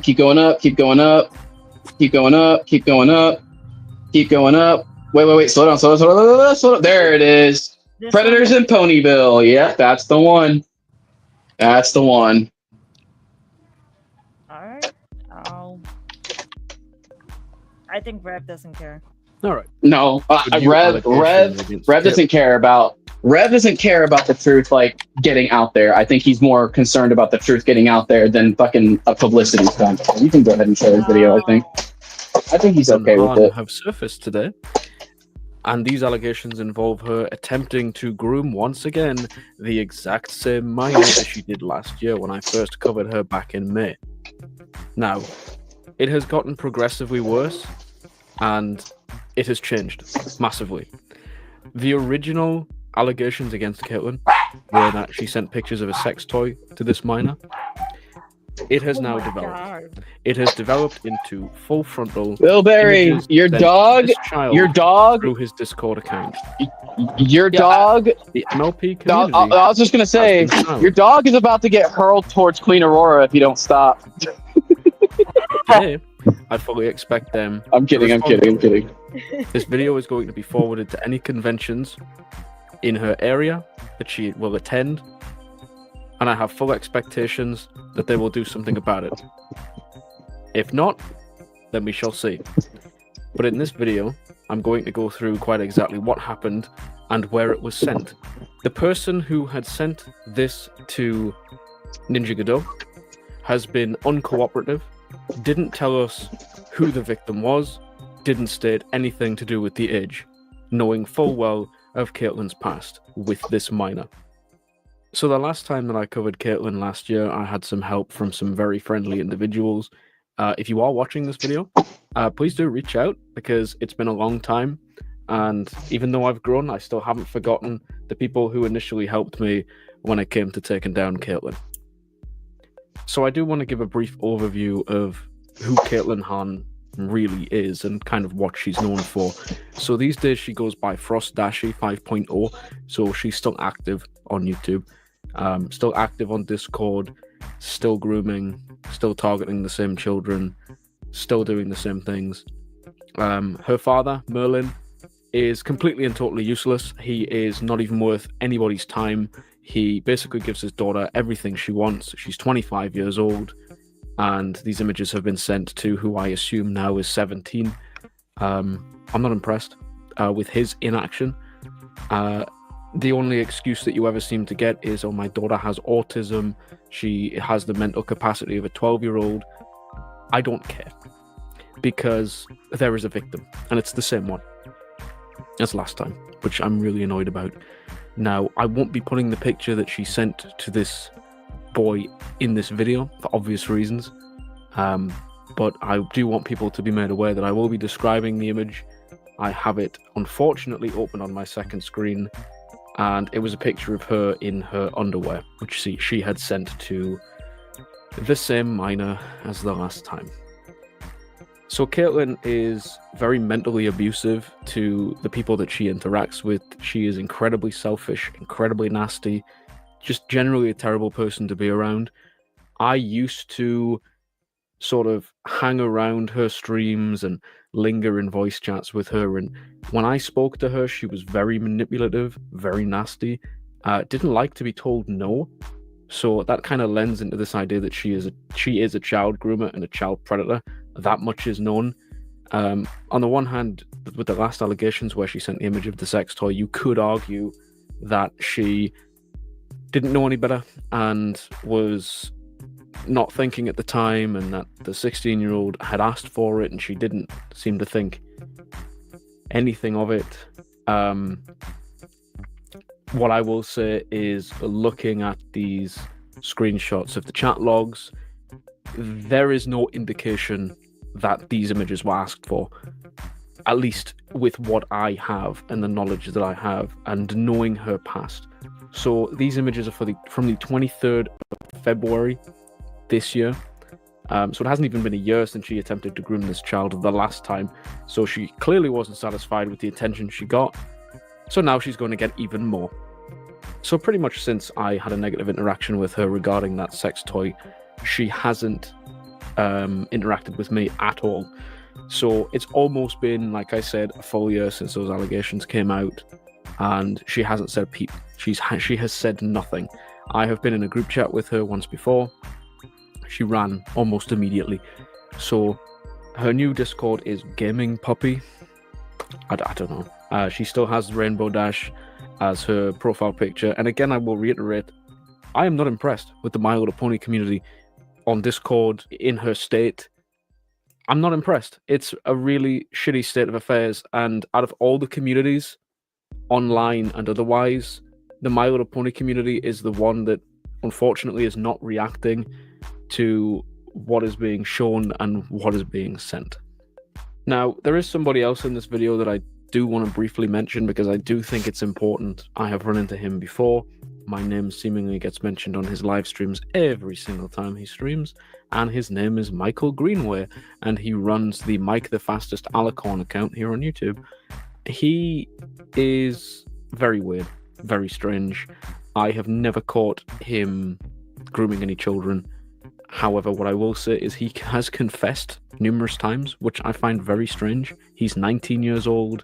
S6: Keep going up. Keep going up. Keep going up. Keep going up. Keep going up. Wait. Slow down. Slow down. There it is. Predators in Ponyville. Yeah, that's the one. That's the one.
S1: Alright. I think Rev doesn't care.
S8: All right.
S6: No, Rev doesn't care about the truth like getting out there. I think he's more concerned about the truth getting out there than fucking a publicity stunt. You can go ahead and share his video. I think he's okay with it.
S8: Have surfaced today. And these allegations involve her attempting to groom once again the exact same minor as she did last year when I first covered her back in May. Now, it has gotten progressively worse, and it has changed massively. The original allegations against Caitlin were that she sent pictures of a sex toy to this minor. It has now developed. God. It has developed into full frontal.
S6: Bill Berry, your dog
S8: through his Discord account.
S6: Your dog.
S8: The MLP community.
S6: I was just gonna say, your dog is about to get hurled towards Queen Aurora if you don't stop.
S8: Today, I fully expect them.
S6: I'm kidding.
S8: This video is going to be forwarded to any conventions in her area that she will attend. And I have full expectations that they will do something about it. If not, then we shall see. But in this video, I'm going to go through quite exactly what happened and where it was sent. The person who had sent this to Ninja Godot has been uncooperative, didn't tell us who the victim was, didn't state anything to do with the age, knowing full well of Caitlin's past with this minor. So the last time that I covered Caitlin last year, I had some help from some very friendly individuals. If you are watching this video, please do reach out because it's been a long time. And even though I've grown, I still haven't forgotten the people who initially helped me when it came to taking down Caitlin. So I do want to give a brief overview of who Caitlin Han really is and kind of what she's known for. So these days she goes by Frost Dashi 5.0, so she's still active on YouTube. Still active on Discord, still grooming, still targeting the same children, still doing the same things. Her father, Merlin, is completely and totally useless. He is not even worth anybody's time. He basically gives his daughter everything she wants. She's 25 years old, and these images have been sent to who I assume now is 17. I'm not impressed with his inaction. The only excuse that you ever seem to get is, oh, my daughter has autism. She has the mental capacity of a 12-year-old. I don't care. Because there is a victim. And it's the same one as last time, which I'm really annoyed about. Now, I won't be putting the picture that she sent to this boy in this video for obvious reasons. But I do want people to be made aware that I will be describing the image. I have it, unfortunately, open on my second screen. And it was a picture of her in her underwear, which she had sent to the same minor as the last time. So Caitlin is very mentally abusive to the people that she interacts with. She is incredibly selfish, incredibly nasty, just generally a terrible person to be around. I used to sort of hang around her streams and linger in voice chats with her, and when I spoke to her, she was very manipulative, very nasty, didn't like to be told no. So that kind of lends into this idea that she is a child groomer and a child predator. That much is known. On the one hand, with the last allegations where she sent the image of the sex toy, you could argue that she didn't know any better and was not thinking at the time, and that the 16-year-old had asked for it and she didn't seem to think anything of it. what I will say is, looking at these screenshots of the chat logs, there is no indication that these images were asked for, at least with what I have and the knowledge that I have and knowing her past. So these images are from the 23rd of February this year. So it hasn't even been a year since she attempted to groom this child the last time. So she clearly wasn't satisfied with the attention she got. So now she's going to get even more. So pretty much since I had a negative interaction with her regarding that sex toy, she hasn't interacted with me at all. So it's almost been, like I said, a full year since those allegations came out, and she hasn't said a peep. She has said nothing. I have been in a group chat with her once before. She ran almost immediately. So her new Discord is Gaming Puppy. I don't know. She still has Rainbow Dash as her profile picture. And again, I will reiterate, I am not impressed with the My Little Pony community on Discord in her state. I'm not impressed. It's a really shitty state of affairs. And out of all the communities, online and otherwise, the My Little Pony community is the one that unfortunately is not reacting to what is being shown and what is being sent. Now, there is somebody else in this video that I do want to briefly mention because I do think it's important. I have run into him before. My name seemingly gets mentioned on his live streams every single time he streams, and his name is Michael Greenway, and he runs the Mike the Fastest Alicorn account here on YouTube. He is very weird, very strange. I have never caught him grooming any children. However, what I will say is he has confessed numerous times, which I find very strange. He's 19 years old,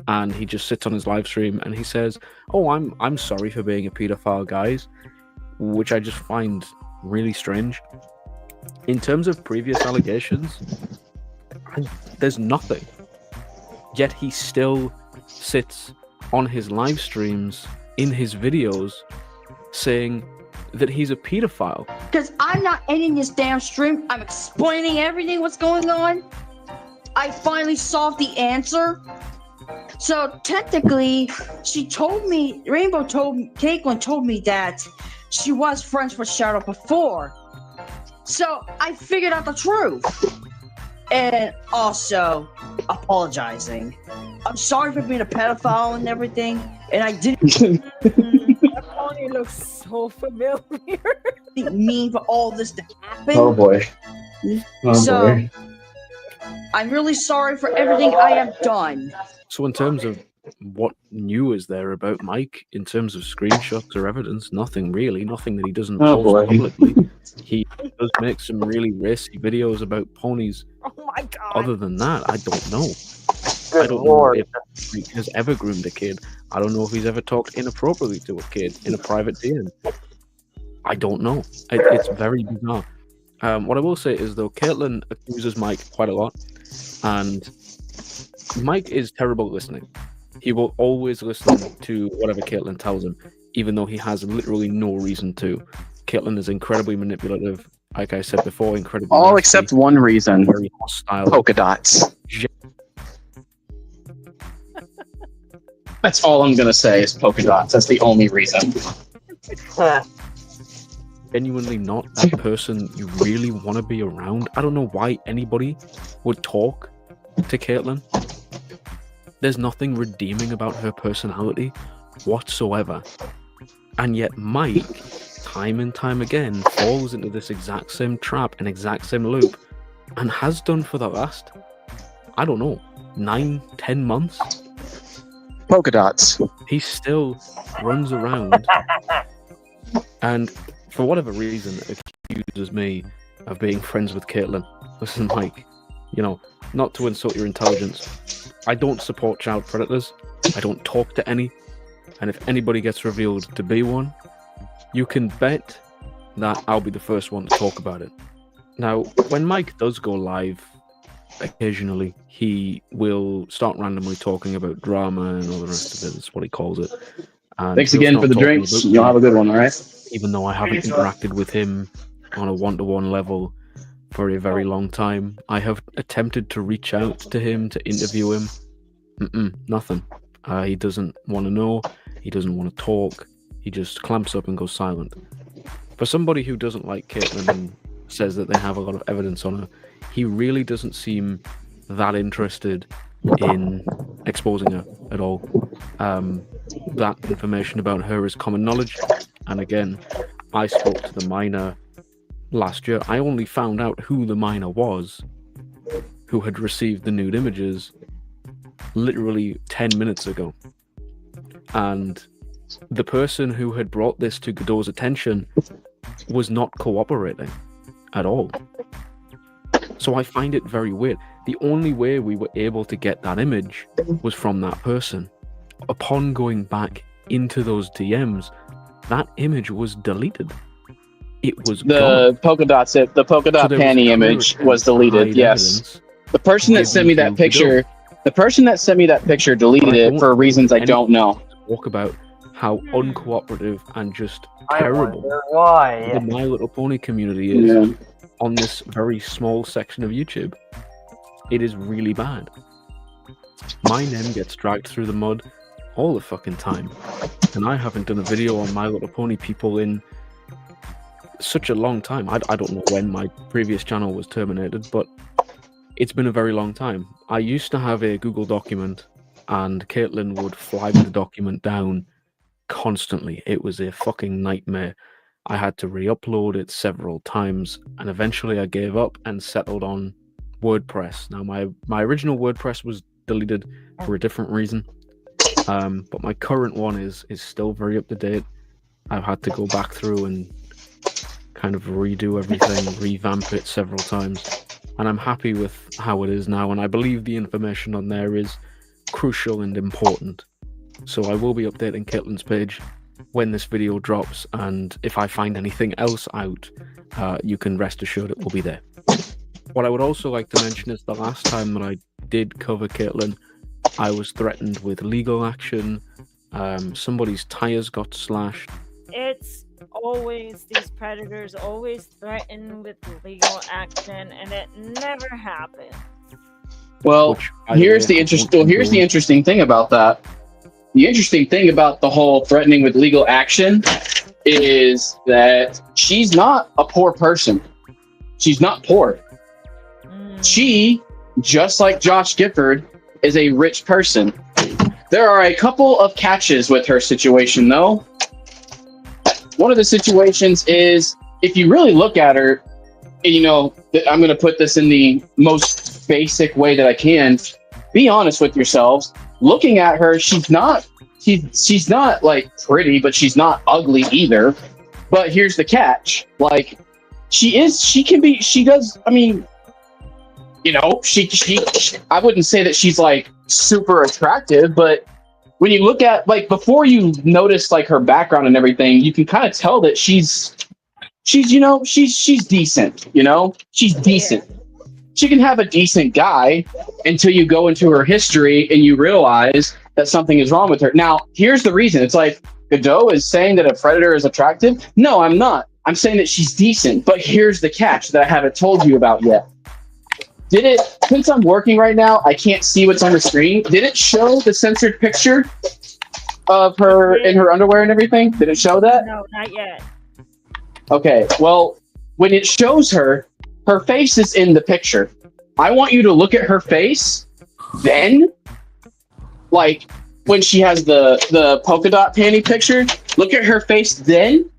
S8: and he just sits on his live stream and he says, "Oh, I'm sorry for being a pedophile, guys," which I just find really strange. In terms of previous allegations, there's nothing. Yet he still sits on his live streams, in his videos, saying that he's a pedophile.
S9: Because I'm not ending this damn stream. I'm explaining everything what's going on. I finally solved the answer. So technically, she told me, Caitlin told me that she was friends with Shadow before. So I figured out the truth. And also apologizing. I'm sorry for being a pedophile and everything. And I didn't
S1: That pony looks so familiar.
S9: mean for all this to happen.
S6: Oh boy.
S9: Boy. I'm really sorry for everything I have done.
S8: So in terms of what new is there about Mike, in terms of screenshots or evidence, nothing really, nothing that he doesn't post publicly. He does make some really racy videos about ponies.
S1: Oh my god.
S8: Other than that, I don't know.
S2: Good
S8: I don't
S2: Lord.
S8: know if he has ever groomed a kid. I don't know if he's ever talked inappropriately to a kid in a private DM. I don't know. It's very bizarre. What I will say is, though, Caitlin accuses Mike quite a lot, and Mike is terrible at listening. He will always listen to whatever Caitlin tells him, even though he has literally no reason to. Caitlin is incredibly manipulative, like I said before, incredibly
S6: All
S8: nasty,
S6: except one reason.
S8: very hostile.
S6: Polka dots. That's all I'm gonna say is polka dots. That's the only reason.
S8: Genuinely not that person you really want to be around. I don't know why anybody would talk to Caitlin. There's nothing redeeming about her personality whatsoever. And yet Mike, time and time again, falls into this exact same trap and exact same loop, and has done for the last, I don't know, 9-10 months.
S6: Polka dots.
S8: He still runs around and, for whatever reason, accuses me of being friends with Caitlin. Listen, Mike, not to insult your intelligence, I don't support child predators. I don't talk to any. And if anybody gets revealed to be one, you can bet that I'll be the first one to talk about it. Now, when Mike does go live, occasionally, he will start randomly talking about drama and all the rest of it. That's what he calls it. And
S6: Thanks again for the drinks. You'll have a good one, all right?
S8: Even though I haven't interacted with him on a one-to-one level for a very long time, I have attempted to reach out to him to interview him. Nothing. He doesn't want to know. He doesn't want to talk. He just clamps up and goes silent. For somebody who doesn't like Caitlyn and says that they have a lot of evidence on her, he really doesn't seem that interested in exposing her at all. That information about her is common knowledge. And again, I spoke to the minor last year. I only found out who the minor was who had received the nude images literally 10 minutes ago. And the person who had brought this to Godot's attention was not cooperating at all. So I find it very weird. The only way we were able to get that image was from that person. Upon going back into those DMs, that image was deleted. It was gone.
S6: Polka dot panty image was deleted. Yes. The person that sent me that picture, deleted it for reasons I don't know.
S8: Talk about how uncooperative and just terrible
S2: why
S8: the My Little Pony community is on this very small section of YouTube. It is really bad. My name gets dragged through the mud all the fucking time, and I haven't done a video on My Little Pony people in such a long time. I don't know when my previous channel was terminated, but it's been a very long time. I used to have a Google document, and Caitlyn would flag the document down constantly. It was a fucking nightmare. I had to re-upload it several times, and eventually I gave up and settled on WordPress. Now, my original WordPress was deleted for a different reason, but my current one is still very up to date. I've had to go back through and kind of redo everything, revamp it several times, and I'm happy with how it is now, and I believe the information on there is crucial and important. So I will be updating Caitlyn's page when this video drops, and if I find anything else out, you can rest assured it will be there. What I would also like to mention is the last time that I did cover Caitlyn, I was threatened with legal action. Somebody's tires got slashed.
S1: It's always these predators always threaten with legal action, and it never happens.
S6: Well, here's the interesting thing about that. The interesting thing about the whole threatening with legal action is that she's not a poor person. She's not poor. She, just like Josh Gifford, is a rich person. There are a couple of catches with her situation, though. One of the situations is, if you really look at her, you know, I'm going to put this in the most basic way that I can. Be honest with yourselves. Looking at her, she's not like pretty, but she's not ugly either. But here's the catch. Like, I mean, you know, I wouldn't say that she's like super attractive, but when you look at, like, before you notice like her background and everything, you can kind of tell that she's decent, you know, she's decent. She can have a decent guy until you go into her history and you realize that something is wrong with her. Now, here's the reason. It's like, Godot is saying that a predator is attractive. No, I'm not. I'm saying that she's decent, but here's the catch that I haven't told you about yet. Since I'm working right now, I can't see what's on the screen. Did it show the censored picture of her in her underwear and everything? Did it show that?
S1: No, not yet.
S6: Okay, well, when it shows her face is in the picture. I want you to look at her face, then, like, when she has the polka dot panty picture, look at her face then,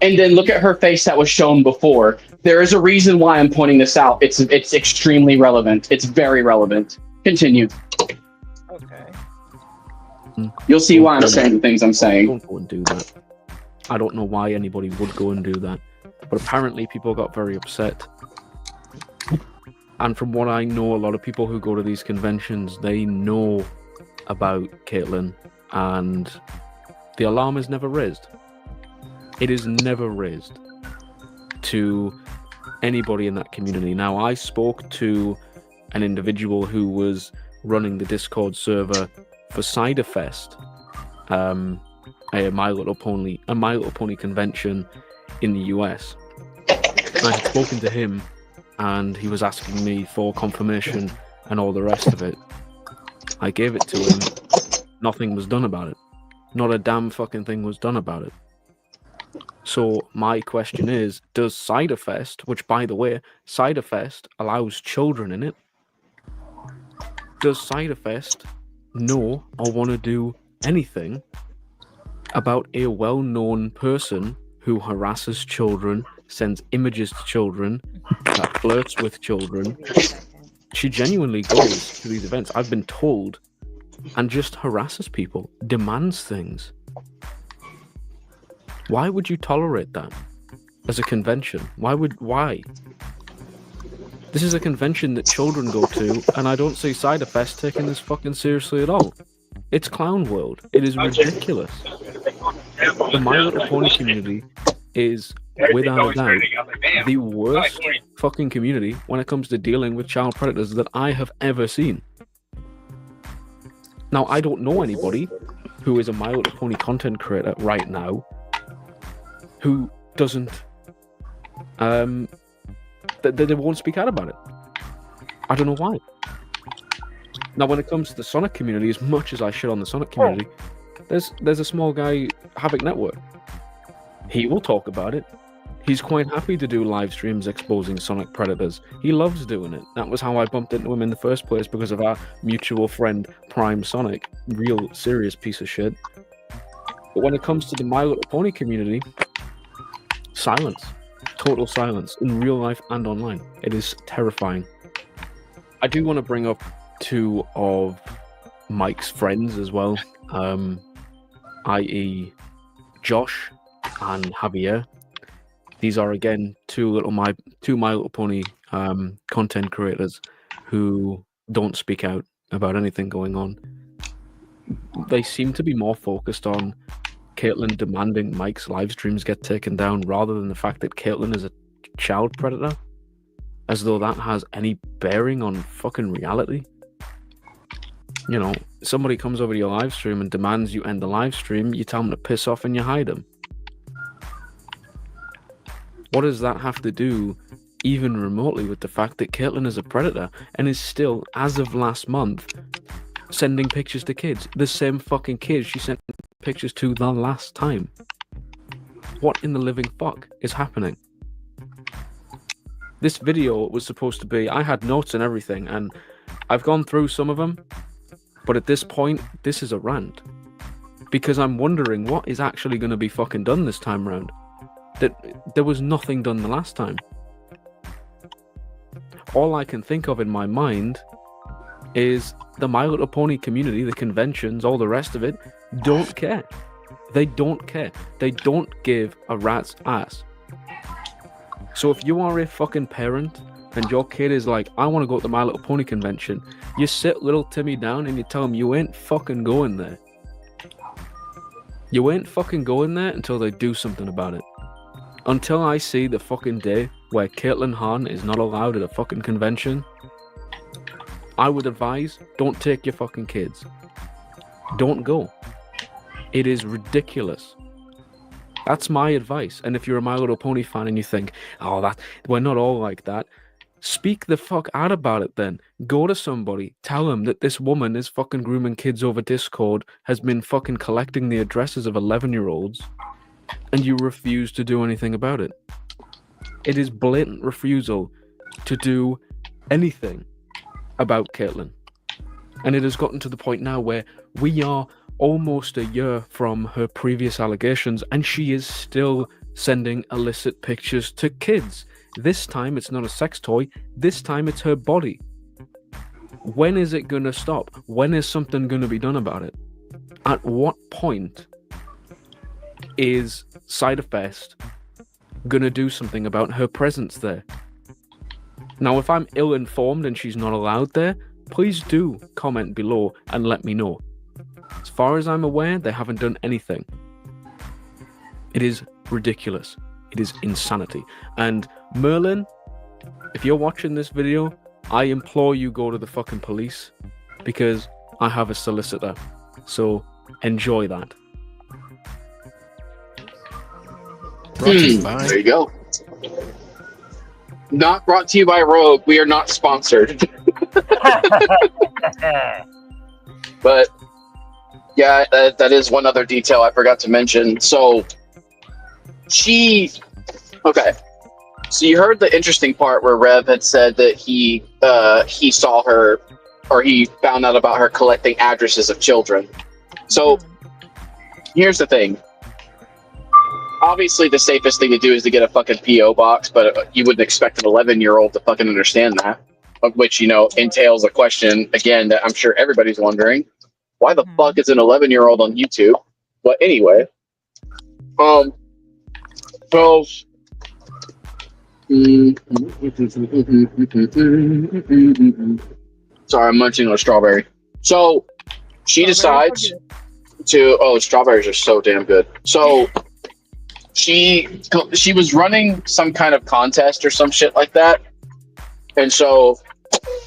S6: and then look at her face that was shown before. There is a reason why I'm pointing this out. It's extremely relevant. It's very relevant. Continue.
S1: Okay.
S6: You'll see why I'm saying the things I'm saying.
S8: Don't go and do that. I don't know why anybody would go and do that, but apparently people got very upset. And from what I know, a lot of people who go to these conventions, they know about Caitlyn, and the alarm is never raised. It is never raised to anybody in that community. Now, I spoke to an individual who was running the Discord server for Ciderfest, a My Little Pony convention in the US. I had spoken to him, and he was asking me for confirmation and all the rest of it. I gave it to him. Nothing was done about it. not a damn fucking thing was done about it. So my question is, does Ciderfest, which by the way, Ciderfest allows children in it, does Ciderfest know or want to do anything about a well-known person who harasses children, sends images to children, that flirts with children? She genuinely goes to these events, I've been told, and just harasses people, demands things. Why would you tolerate that as a convention? Why? This is a convention that children go to, and I don't see Ciderfest taking this fucking seriously at all. It's Clown World. It is ridiculous. The My Little Pony community is, without a doubt, the worst fucking community when it comes to dealing with child predators that I have ever seen. Now, I don't know anybody who is a My Little Pony content creator right now who doesn't, they won't speak out about it. I don't know why. Now, when it comes to the Sonic community, as much as I shit on the Sonic community, there's a small guy, Havoc Network. He will talk about it. He's quite happy to do live streams exposing Sonic predators. He loves doing it. That was how I bumped into him in the first place, because of our mutual friend, Prime Sonic. Real serious piece of shit. But when it comes to the My Little Pony community, silence. Total silence. In real life and online. It is terrifying. I do want to bring up two of Mike's friends as well, i.e. Josh and Javier. These are again two My Little Pony content creators who don't speak out about anything going on. They seem to be more focused on Caitlyn demanding Mike's live streams get taken down, rather than the fact that Caitlyn is a child predator, as though that has any bearing on fucking reality. You know, somebody comes over to your live stream and demands you end the live stream, you tell them to piss off and you hide them. What does that have to do even remotely with the fact that Caitlyn is a predator and is still, as of last month, sending pictures to kids? The same fucking kids she sent pictures to the last time. What in the living fuck is happening? This video was supposed to be, I had notes and everything, and I've gone through some of them, but at this point, this is a rant. Because I'm wondering what is actually going to be fucking done this time round. That there was nothing done the last time. All I can think of in my mind is the My Little Pony community, the conventions, all the rest of it, don't care. They don't care. They don't give a rat's ass. So if you are a fucking parent and your kid is like, I want to go to the My Little Pony convention, you sit little Timmy down and you tell him you ain't fucking going there. You ain't fucking going there until they do something about it. Until I see the fucking day where Caitlyn Hahn is not allowed at a fucking convention, I would advise, don't take your fucking kids. Don't go. It is ridiculous. That's my advice. And if you're a My Little Pony fan and you think, oh, we're not all like that, speak the fuck out about it then. Go to somebody, tell them that this woman is fucking grooming kids over Discord, has been fucking collecting the addresses of 11-year-olds, and you refuse to do anything about it. It is blatant refusal to do anything about Caitlyn. And it has gotten to the point now where we are almost a year from her previous allegations, and she is still sending illicit pictures to kids. This time it's not a sex toy, this time it's her body. When is it gonna stop? When is something gonna be done about it? At what point is Ciderfest gonna do something about her presence there? Now, if I'm ill-informed and she's not allowed there, please do comment below and let me know. As far as I'm aware, they haven't done anything. It is ridiculous. It is insanity. And Merlin, if you're watching this video, I implore you go to the fucking police, because I have a solicitor. So enjoy that.
S6: There you go. Not brought to you by Rogue. We are not sponsored. But Yeah, that is one other detail I forgot to mention. So okay. So you heard the interesting part where Rev had said that he saw her, or he found out about her collecting addresses of children. So here's the thing. Obviously, the safest thing to do is to get a fucking P.O. box, but you wouldn't expect an 11-year-old to fucking understand that. Which, entails a question, again, that I'm sure everybody's wondering. Why the fuck is an 11-year-old on YouTube? But anyway. So... Sorry, I'm munching on a strawberry. So, she decides to... Oh, strawberries are so damn good. So... She was running some kind of contest or some shit like that, and so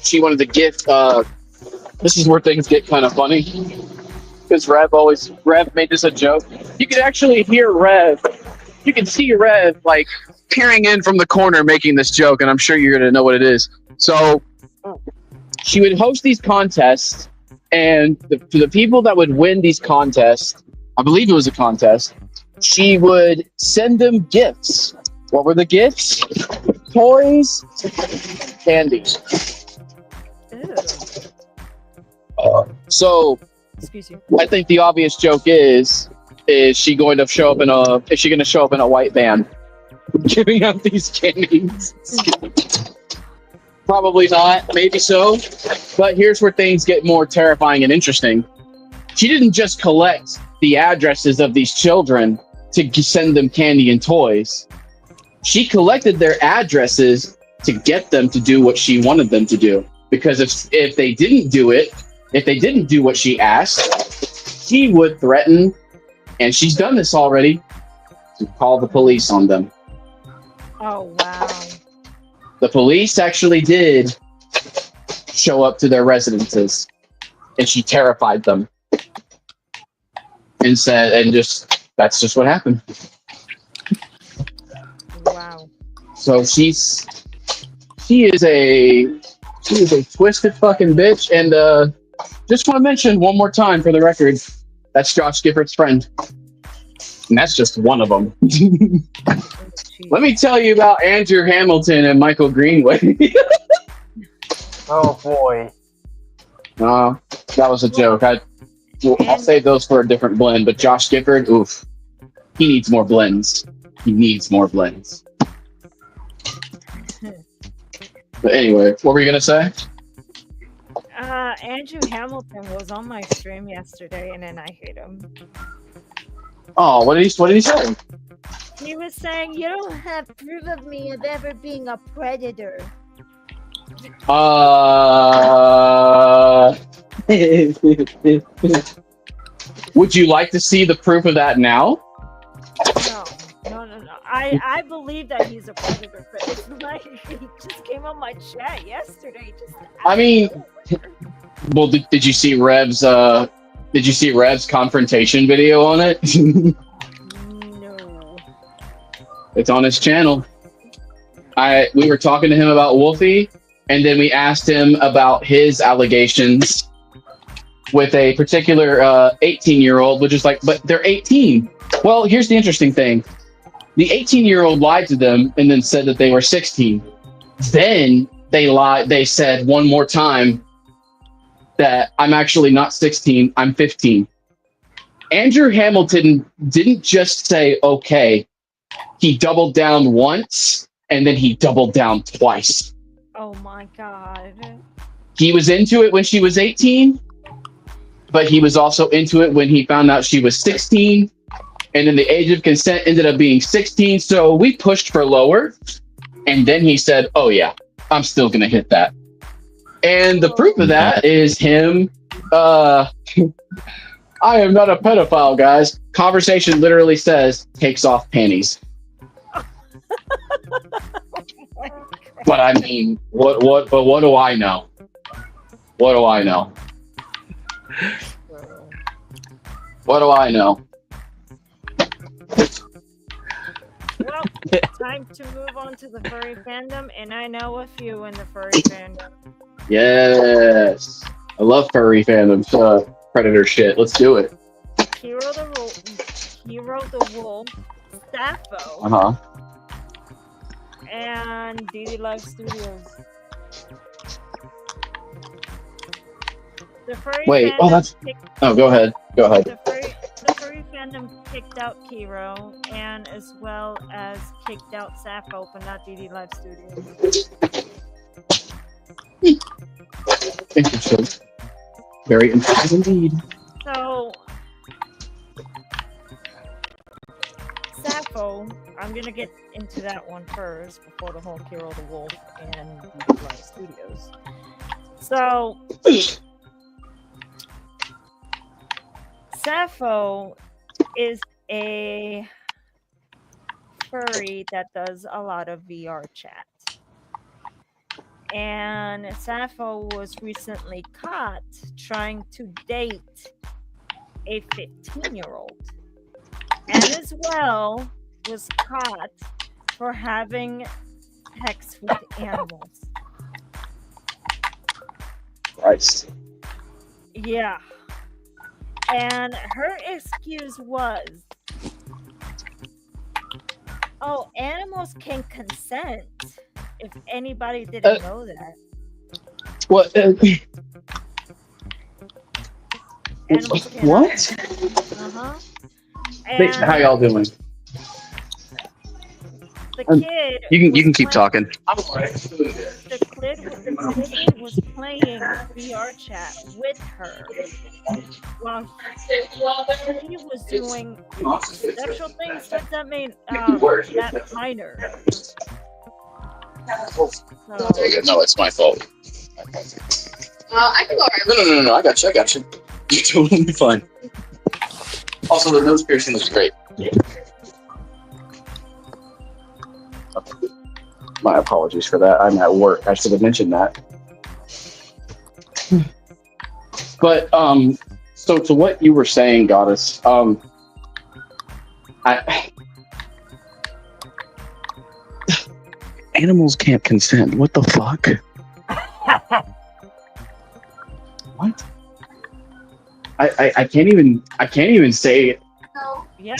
S6: she wanted to gift. This is where things get kind of funny, because Rev made this a joke. You can actually hear Rev. You can see Rev like peering in from the corner making this joke, and I'm sure you're gonna know what it is. So she would host these contests, and for the people that would win these contests, I believe it was a contest. She would send them gifts. What were the gifts? Toys, candies. So, I think the obvious joke is she going to show up in a white van giving out these candies? Probably not. Maybe so. But here's where things get more terrifying and interesting. She didn't just collect the addresses of these children to send them candy and toys. She collected their addresses to get them to do what she wanted them to do. Because if they didn't do what she asked, she would threaten, and she's done this already, to call the police on them.
S1: Oh, wow.
S6: The police actually did show up to their residences, and she terrified them. That's just what happened.
S1: Wow.
S6: So she is a twisted fucking bitch, and just want to mention one more time for the record, that's Josh Giffords' friend, and that's just one of them. Let me tell you about Andrew Hamilton and Michael Greenway.
S2: Oh boy.
S6: No, that was a joke. I'll save those for a different blend, but Josh Gifford, oof. He needs more blends. But anyway, what were you going to say?
S1: Andrew Hamilton was on my stream yesterday, and then I hate him.
S6: Oh, what did he say?
S1: He was saying, you don't have proof of me of ever being a predator.
S6: Would you like to see the proof of that now?
S1: No. I believe that he's a predator, but it's like he just came on my chat yesterday.
S6: Well, did you see Rev's confrontation video on it?
S1: No.
S6: It's on his channel. We were talking to him about Wolfie, and then we asked him about his allegations with a particular 18-year-old, which is like, but they're 18. Well, here's the interesting thing. The 18-year-old lied to them and then said that they were 16. Then they lied. They said one more time that I'm actually not 16, I'm 15. Andrew Hamilton didn't just say, okay. He doubled down once, and then he doubled down twice.
S1: Oh my God.
S6: He was into it when she was 18, but he was also into it when he found out she was 16. And then the age of consent ended up being 16, so we pushed for lower. And then he said, oh yeah, I'm still gonna hit that. And the proof of that is him, I am not a pedophile, guys. Conversation literally says, takes off panties. But I mean, what do I know? What do I know? What do I know?
S1: Well, time to move on to the furry fandom, and I know a few in the furry fandom.
S6: Yes. I love furry fandom predator shit. Let's do it.
S1: Hero the Wolf, Sappho, and DD Live Studios. The Furry
S6: Wait,
S1: Fandom
S6: go ahead.
S1: The Furry Fandom kicked out Kiro and as well as kicked out Sappho, but not DD Live Studios.
S6: Interesting. Very interesting indeed.
S1: So, Sappho, I'm gonna get into that one first before the whole Hero the Wolf and DD Live Studios. So, Sappho is a furry that does a lot of VR chat. And Sappho was recently caught trying to date a 15-year-old. And as well was caught for having sex with animals.
S6: Christ.
S1: Yeah. And her excuse was, oh, animals can consent. If anybody didn't know that.
S6: What? What?
S1: And
S6: How y'all doing?
S1: the kid.
S6: You can keep talking.
S1: The kid was playing VR chat with her while he was doing sexual things. Does that mean that minor?
S6: No, it's my fault.
S4: I can go right.
S6: No. I got you. You're totally fine. Also, the nose piercing was great. My apologies for that. I'm at work. I should have mentioned that. But so to what you were saying, Goddess, animals can't consent. What the fuck? What? I can't even say it.
S1: Yeah.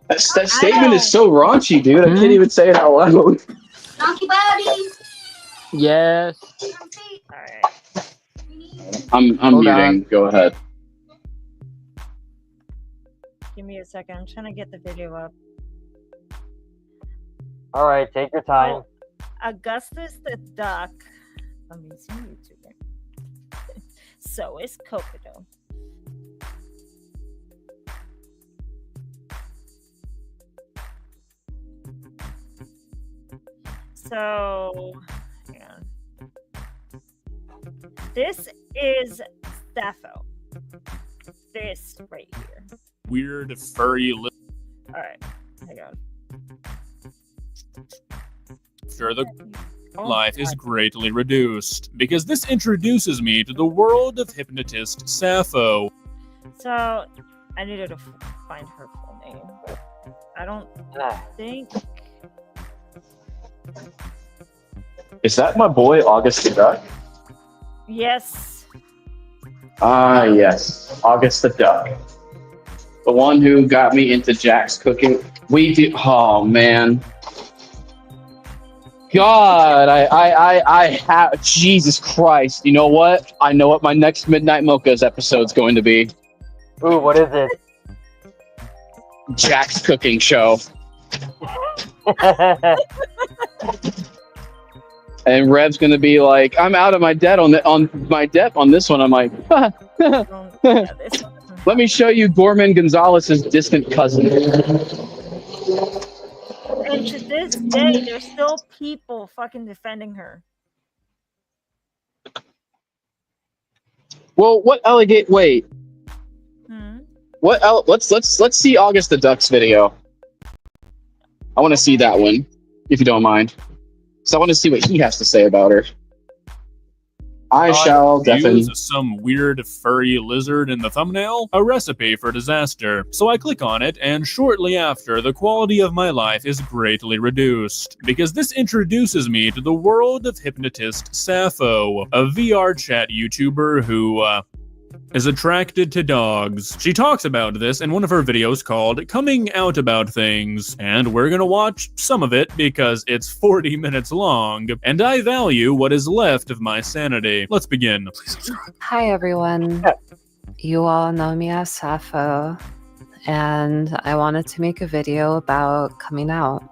S6: That statement is so raunchy, dude. I can't even say it out loud.
S4: Donkey Buddy.
S3: Yes.
S1: Alright.
S6: I'm muting.
S3: On.
S6: Go ahead.
S1: Give me a second. I'm trying to get the video up.
S2: All right, take your time.
S1: Oh, Augustus the Duck. Amazing YouTuber. So is Kokodo. So, hang on. This is Sappho. This right here.
S10: Weird furry.
S1: Alright, hang on.
S10: After the life is greatly reduced because this introduces me to the world of hypnotist Sappho.
S1: So, I needed to find her full name. I don't think.
S6: Is that my boy August the Duck?
S1: Yes.
S6: Ah, yes, August the Duck, the one who got me into Jack's cooking. We do. Oh man. God, I have, Jesus Christ. You know what? I know what my next Midnight Mocha's episode's going to be.
S2: Ooh, what is it?
S6: Jack's cooking show. And Rev's gonna be like, I'm out of my debt on my depth on this one. I'm like, let me show you Gorman Gonzalez's distant cousin.
S1: And to this day, there's still people fucking defending her.
S6: Well, what alligator? Wait. What? Let's see August the Duck's video. I want to see that one, if you don't mind. So I want to see what he has to say about her. I shall definitely
S10: use some weird furry lizard in the thumbnail, a recipe for disaster. So I click on it, and shortly after, the quality of my life is greatly reduced because this introduces me to the world of hypnotist Sappho, a VR chat YouTuber who is attracted to dogs. She talks about this in one of her videos called Coming Out About Things, and we're gonna watch some of it because it's 40 minutes long, and I value what is left of my sanity. Let's begin. Please subscribe.
S11: Hi everyone. You all know me as Sappho, and I wanted to make a video about coming out.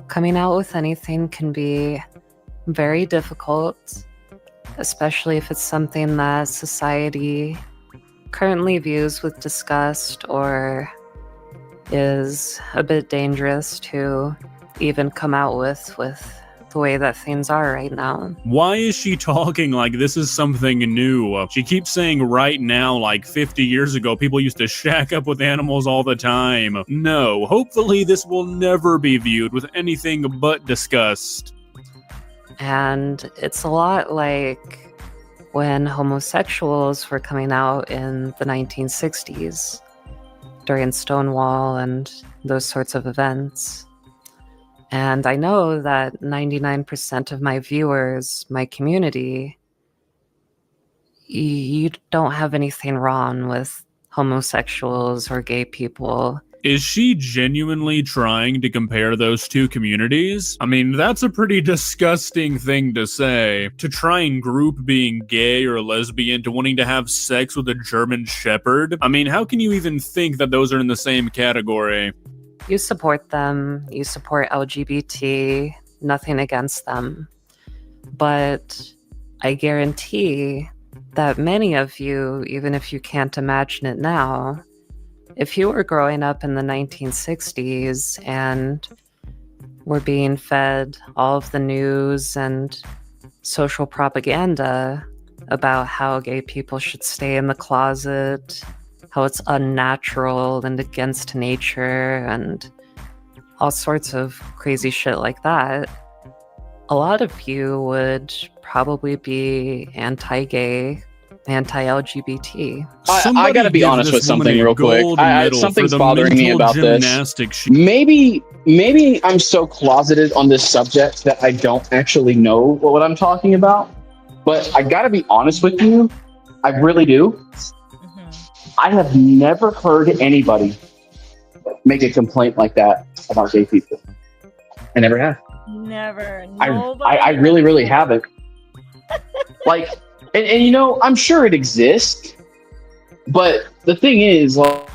S11: Coming out with anything can be very difficult, especially if it's something that society currently views with disgust or is a bit dangerous to even come out with the way that things are right now.
S10: Why is she talking like this is something new? She keeps saying right now, like 50 years ago, people used to shack up with animals all the time. No, hopefully this will never be viewed with anything but disgust.
S11: And it's a lot like when homosexuals were coming out in the 1960s during Stonewall and those sorts of events. And I know that 99% of my viewers, my community, you don't have anything wrong with homosexuals or gay people.
S10: Is she genuinely trying to compare those two communities? I mean, that's a pretty disgusting thing to say. To try and group being gay or lesbian to wanting to have sex with a German Shepherd? I mean, how can you even think that those are in the same category?
S11: You support them, you support LGBT, nothing against them. But I guarantee that many of you, even if you can't imagine it now, if you were growing up in the 1960s and were being fed all of the news and social propaganda about how gay people should stay in the closet, how it's unnatural and against nature and all sorts of crazy shit like that, a lot of you would probably be anti-gay, anti-LGBT.
S6: I gotta be honest with something real quick. Something's bothering me about this. Maybe I'm so closeted on this subject that I don't actually know what I'm talking about. But I gotta be honest with you. I really do. I have never heard anybody make a complaint like that about gay people. I never have.
S1: Never.
S6: I really, really haven't. Like, and you know, I'm sure it exists, but the thing is, like,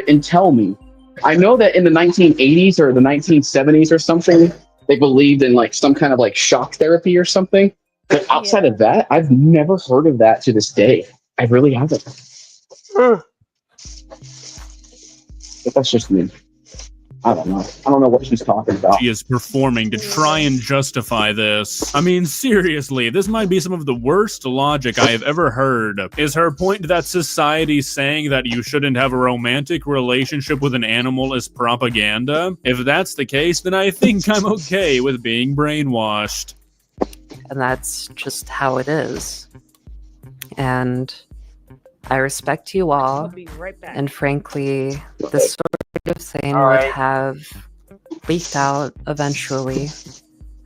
S6: and tell me. I know that in the 1980s or the 1970s or something, they believed in like some kind of like shock therapy or something. But outside of that, I've never heard of that to this day. I really haven't. But that's just me. I don't know. I don't know what she's talking about.
S10: She is performing to try and justify this. I mean, seriously, this might be some of the worst logic I have ever heard. Is her point that society saying that you shouldn't have a romantic relationship with an animal is propaganda? If that's the case, then I think I'm okay with being brainwashed.
S11: And that's just how it is. And I respect you all.
S1: I'll be right back.
S11: And frankly, this sort of thing would have leaked out eventually,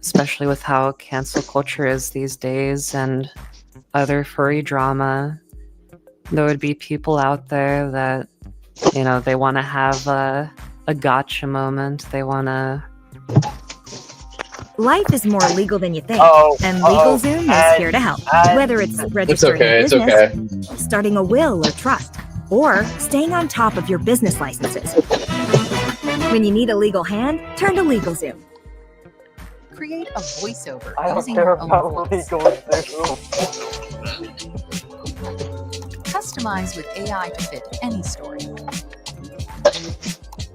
S11: especially with how cancel culture is these days and other furry drama. There would be people out there that, you know, they want to have a gotcha moment. They want to...
S12: Life is more legal than you think, and LegalZoom is here to help. Whether it's registering a business, starting a will or trust, or staying on top of your business licenses. When you need a legal hand, turn to LegalZoom.
S13: Create a voiceover
S2: I don't
S13: using
S2: care
S13: your own
S2: about
S13: voice.
S2: LegalZoom.
S13: Customize with AI to fit any story.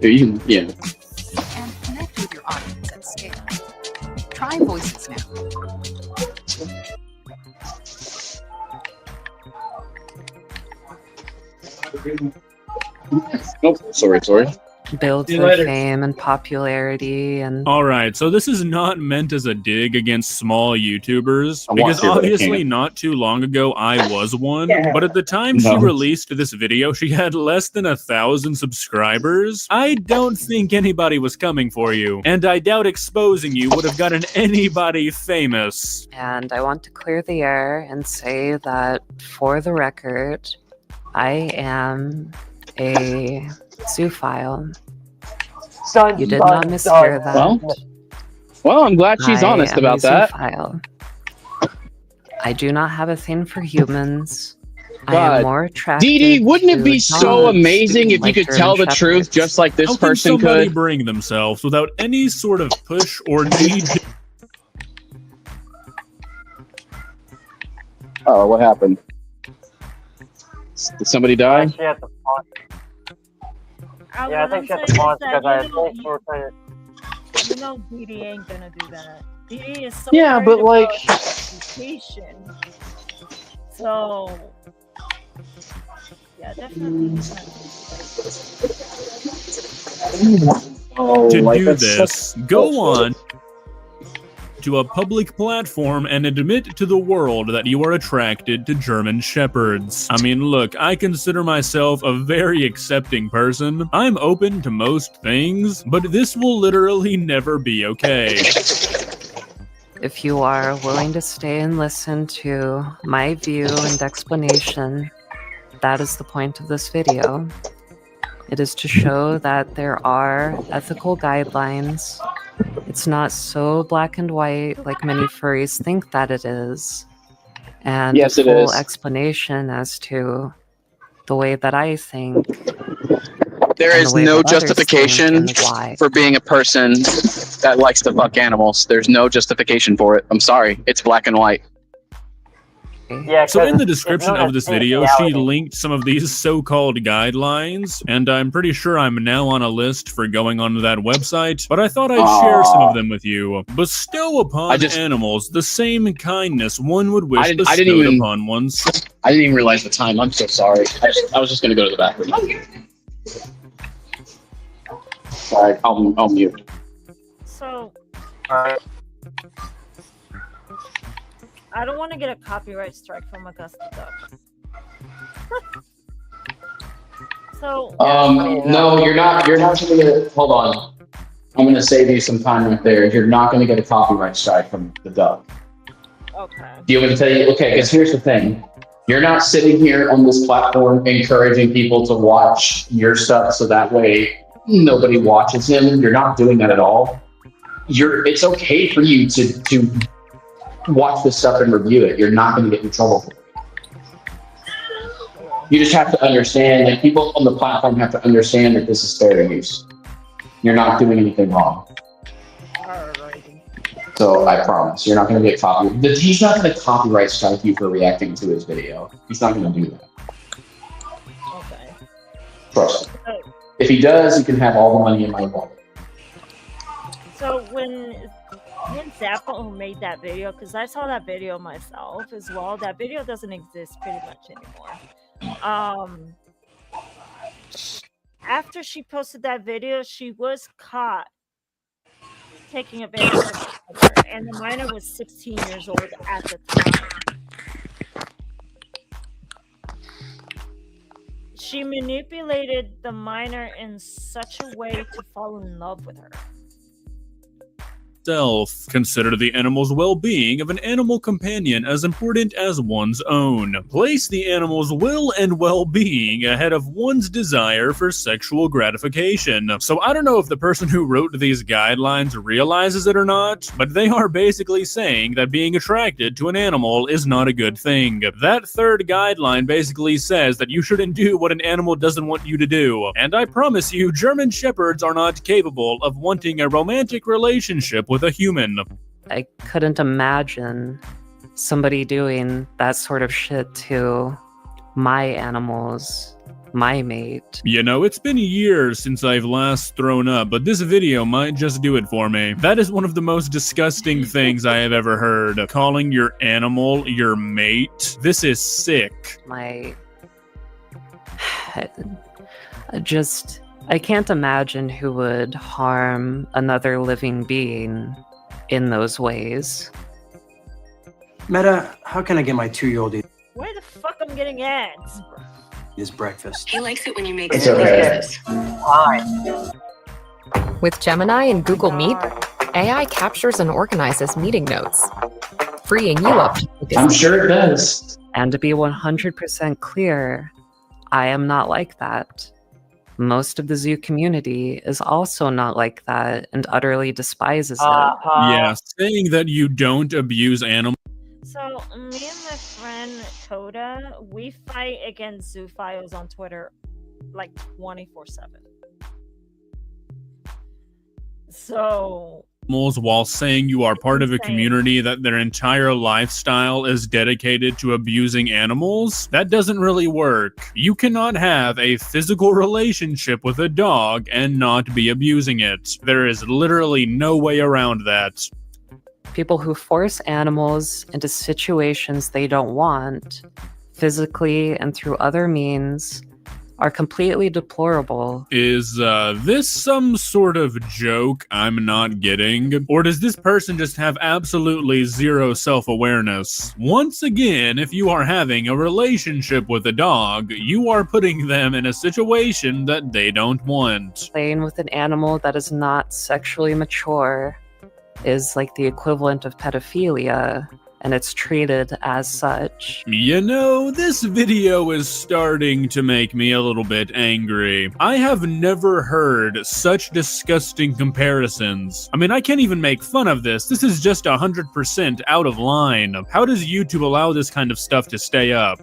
S6: Yeah.
S13: And connect with your audience at scale. Try voices now.
S6: Oh, sorry.
S11: build their fame and popularity. And
S10: all right, so this is not meant as a dig against small YouTubers, because obviously not too long ago I was one, but at the time she released this video, she had less than 1,000 subscribers. I don't think anybody was coming for you, and I doubt exposing you would have gotten anybody famous.
S11: And I want to clear the air and say that, for the record, I am a zoophile. You did not mishear that.
S6: Well, I'm glad she's honest about that.
S11: Zoophile. I do not have a thing for humans. I am more attracted.
S6: Dee Dee, wouldn't it be
S11: to
S6: so
S11: dogs,
S6: amazing if you
S11: like
S6: could
S11: German
S6: tell the
S11: Shepherds.
S6: truth just like this
S10: How can
S6: person
S10: somebody
S6: could?
S10: bring themselves without any sort of push or need?
S6: Oh, what happened? Did somebody die?
S2: She had to pause. Yeah, I think she had to pause because I think she was trying to...
S1: You know Dee Dee ain't gonna do that. Dee Dee is so
S6: Yeah, but like...
S1: education. So... Yeah, definitely.
S6: Oh,
S10: To
S6: like,
S10: do
S6: that's
S10: this,
S6: such
S10: go
S6: bullshit.
S10: on to a public platform and admit to the world that you are attracted to German Shepherds. I mean, look, I consider myself a very accepting person. I'm open to most things, but this will literally never be okay.
S11: If you are willing to stay and listen to my view and explanation, that is the point of this video. It is to show that there are ethical guidelines. It's not so black and white like many furries think that it is. And
S6: Yes,
S11: a
S6: it
S11: full
S6: is.
S11: explanation as to the way that I think.
S6: There
S11: and
S6: is
S11: the way
S6: no
S11: that others
S6: justification
S11: think and why.
S6: for being a person that likes to fuck animals. There's no justification for it. I'm sorry. It's black and white.
S2: Yeah,
S10: So in the
S2: it's
S10: description
S2: known
S10: of
S2: as
S10: this video, she
S2: bestiality.
S10: linked some of these so-called guidelines, and I'm pretty sure I'm now on a list for going onto that website, but I thought I'd share some of them with you. Bestow upon animals the same kindness one would wish bestowed upon one's...
S6: I didn't even realize the time. I'm so sorry. I was just going to go to the bathroom. Sorry, I'll mute.
S1: So, I don't want to get a copyright strike from Augusta Duck. So,
S6: No, you're not going to get, hold on. I'm going to save you some time right there. You're not going to get a copyright strike from the duck.
S1: okay.
S6: Do you want me to tell you? Okay, because here's the thing. You're not sitting here on this platform encouraging people to watch your stuff so that way nobody watches him. You're not doing that at all. It's okay for you to watch this stuff and review it. You're not going to get in trouble for it. You just have to understand, like, people on the platform have to understand that this is fair use. You're not doing anything wrong. So I promise, you're not going to get copyright. He's not going to copyright strike you for reacting to his video. He's not going to do that.
S1: Okay.
S6: Trust me. If he does, you can have all the money in my wallet.
S1: So when Zappa who made that video, because I saw that video myself as well, that video doesn't exist pretty much anymore. After she posted that video, she was caught taking advantage of the minor, and the minor was 16 years old at the time. She manipulated the minor in such a way to fall in love with her.
S10: Consider the animal's well-being of an animal companion as important as one's own. Place the animal's will and well-being ahead of one's desire for sexual gratification. So I don't know if the person who wrote these guidelines realizes it or not, but they are basically saying that being attracted to an animal is not a good thing. That third guideline basically says that you shouldn't do what an animal doesn't want you to do. And I promise you, German Shepherds are not capable of wanting a romantic relationship with a human.
S11: I couldn't imagine somebody doing that sort of shit to my animals, my mate.
S10: You know, it's been years since I've last thrown up, but this video might just do it for me. That is one of the most disgusting things I have ever heard. Calling your animal your mate? This is sick.
S11: Just I can't imagine who would harm another living being in those ways.
S14: Meta, how can I get my 2-year-old to eat
S1: Where the fuck I'm getting ads?
S14: his breakfast?
S13: He likes it when you make
S14: It's
S13: silly
S14: okay.
S13: faces.
S2: Hi.
S15: With Gemini and Google Meet, AI captures and organizes meeting notes, freeing you up.
S6: I'm sure it does.
S11: And to be 100% clear, I am not like that. Most of the zoo community is also not like that and utterly despises it.
S10: Yeah, saying that you don't abuse animals.
S1: So, me and my friend Coda, we fight against zoophiles on Twitter like 24/7. So,
S10: While saying you are part of a community that their entire lifestyle is dedicated to abusing animals, that doesn't really work. You cannot have a physical relationship with a dog and not be abusing it. There is literally no way around that.
S11: People who force animals into situations they don't want, physically and through other means, are completely deplorable.
S10: Is this some sort of joke I'm not getting? Or does this person just have absolutely zero self-awareness? Once again, if you are having a relationship with a dog, you are putting them in a situation that they don't want.
S11: Playing with an animal that is not sexually mature is like the equivalent of pedophilia, and it's treated as such.
S10: You know, this video is starting to make me a little bit angry. I have never heard such disgusting comparisons. I mean, I can't even make fun of this. This is just 100% out of line. How does YouTube allow this kind of stuff to stay up?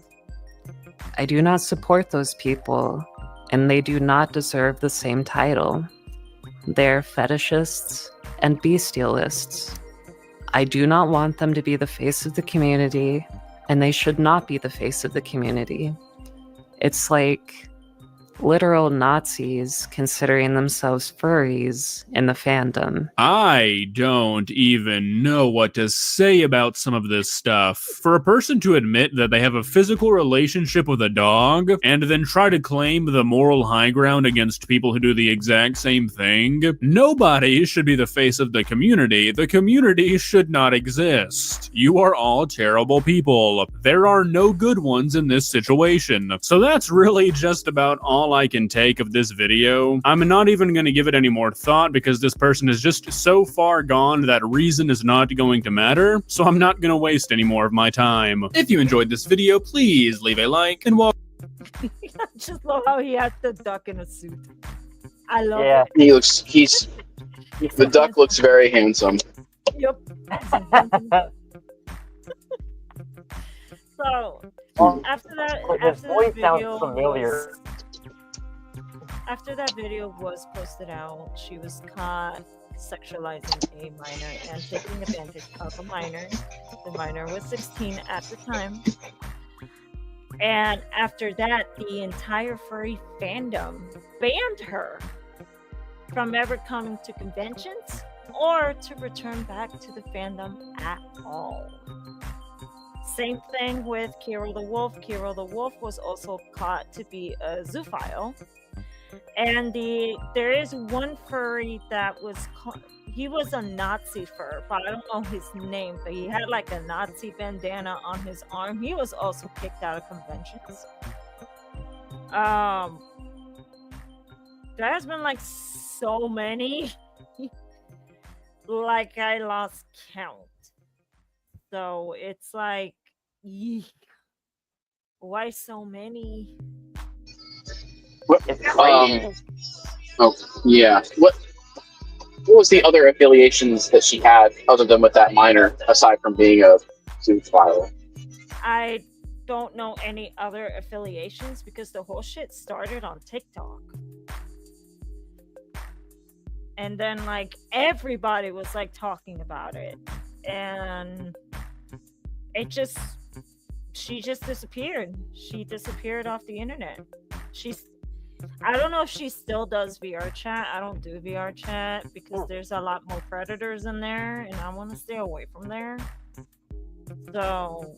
S11: I do not support those people, and they do not deserve the same title. They're fetishists and bestialists. I do not want them to be the face of the community, and they should not be the face of the community. It's like literal Nazis considering themselves furries in the fandom.
S10: I don't even know what to say about some of this stuff. For a person to admit that they have a physical relationship with a dog, and then try to claim the moral high ground against people who do the exact same thing, nobody should be the face of the community. The community should not exist. You are all terrible people. There are no good ones in this situation. So that's really just about all I can take of this video. I'm not even going to give it any more thought because this person is just so far gone that reason is not going to matter, so I'm not going to waste any more of my time. If you enjoyed this video, please leave a like and
S1: I just love how he has the duck in a suit. I love it.
S6: The duck looks very handsome.
S1: Yep. So, after that video was posted out, she was caught sexualizing a minor and taking advantage of a minor. The minor was 16 at the time. And after that, the entire furry fandom banned her from ever coming to conventions or to return back to the fandom at all. Same thing with Kiro the Wolf. Kiro the Wolf was also caught to be a zoophile. And there is one furry that was he was a Nazi fur, but I don't know his name, but he had like a Nazi bandana on his arm. He was also kicked out of conventions. There has been like so many like I lost count. So it's like, eek. Why so many?
S6: Yeah. What was the other affiliations that she had other than with that minor, aside from being a zoophile?
S1: I don't know any other affiliations because the whole shit started on TikTok. And then like everybody was like talking about it. And she just disappeared. She disappeared off the internet. I don't know if she still does VR chat. I don't do VR chat because there's a lot more predators in there and I want to stay away from there. So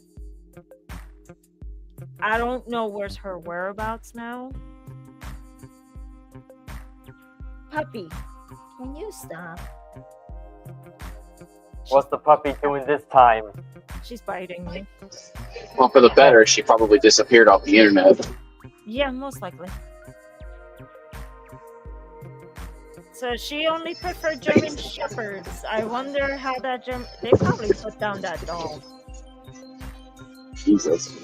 S1: I don't know where's her whereabouts now. Puppy, can you stop?
S2: What's the puppy doing this time?
S1: She's biting me.
S6: Well, for the better, she probably disappeared off the internet.
S1: Yeah, most likely. So she only preferred German Shepherds. I wonder how that they probably put down that dog.
S6: Jesus.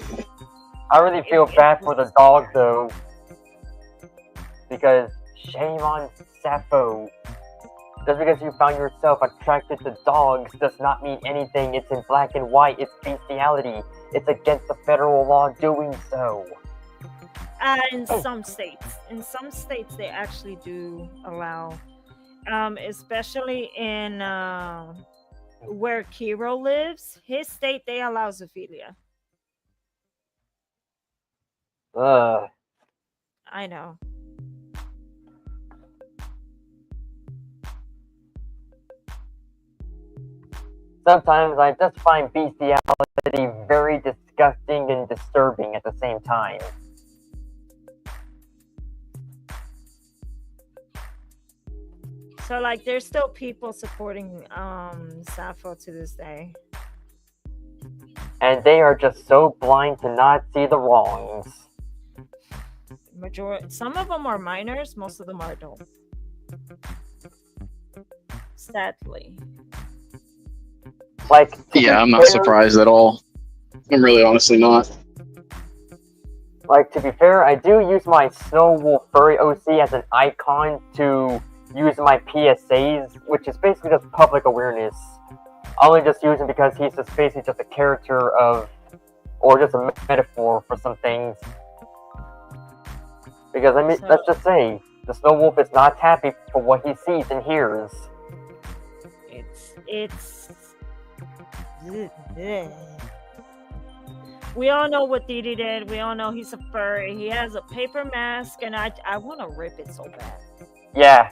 S2: I really feel bad for the dog though. Because shame on Sappho. Just because you found yourself attracted to dogs does not mean anything. It's in black and white. It's bestiality. It's against the federal law doing so.
S1: In some states they actually do allow, especially in where Kiro lives. His state, they allow zoophilia. I know.
S2: Sometimes I just find bestiality very disgusting and disturbing at the same time.
S1: So, like, there's still people supporting Sappho to this day.
S2: And they are just so blind to not see the wrongs.
S1: Some of them are minors, most of them are adults. Sadly.
S2: Like,
S6: yeah, I'm not surprised at all. I'm really honestly not.
S2: Like, to be fair, I do use my Snow Wolf Furry OC as an icon to use my PSAs, which is basically just public awareness. I only just use him because he's just basically just a character of, or just a metaphor for some things. Because, I mean, let's just say, the Snow Wolf is not happy for what he sees and hears.
S1: We all know what Didi did. We all know he's a furry. He has a paper mask, and I want to rip it so bad.
S2: Yeah.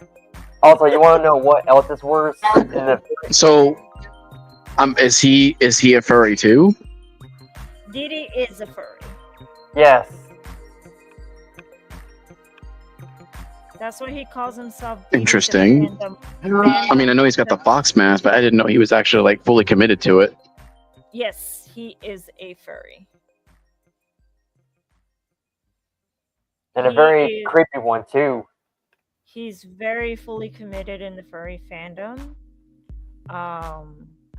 S2: Also, you want to know what else is worse?
S6: So, is he a furry too?
S1: Didi is a furry.
S2: Yes.
S1: That's what he calls himself.
S6: Interesting. I mean, I know he's got the fox mask, but I didn't know he was actually like fully committed to it.
S1: Yes, he is a furry.
S2: And a very creepy one too.
S1: He's very fully committed in the furry fandom.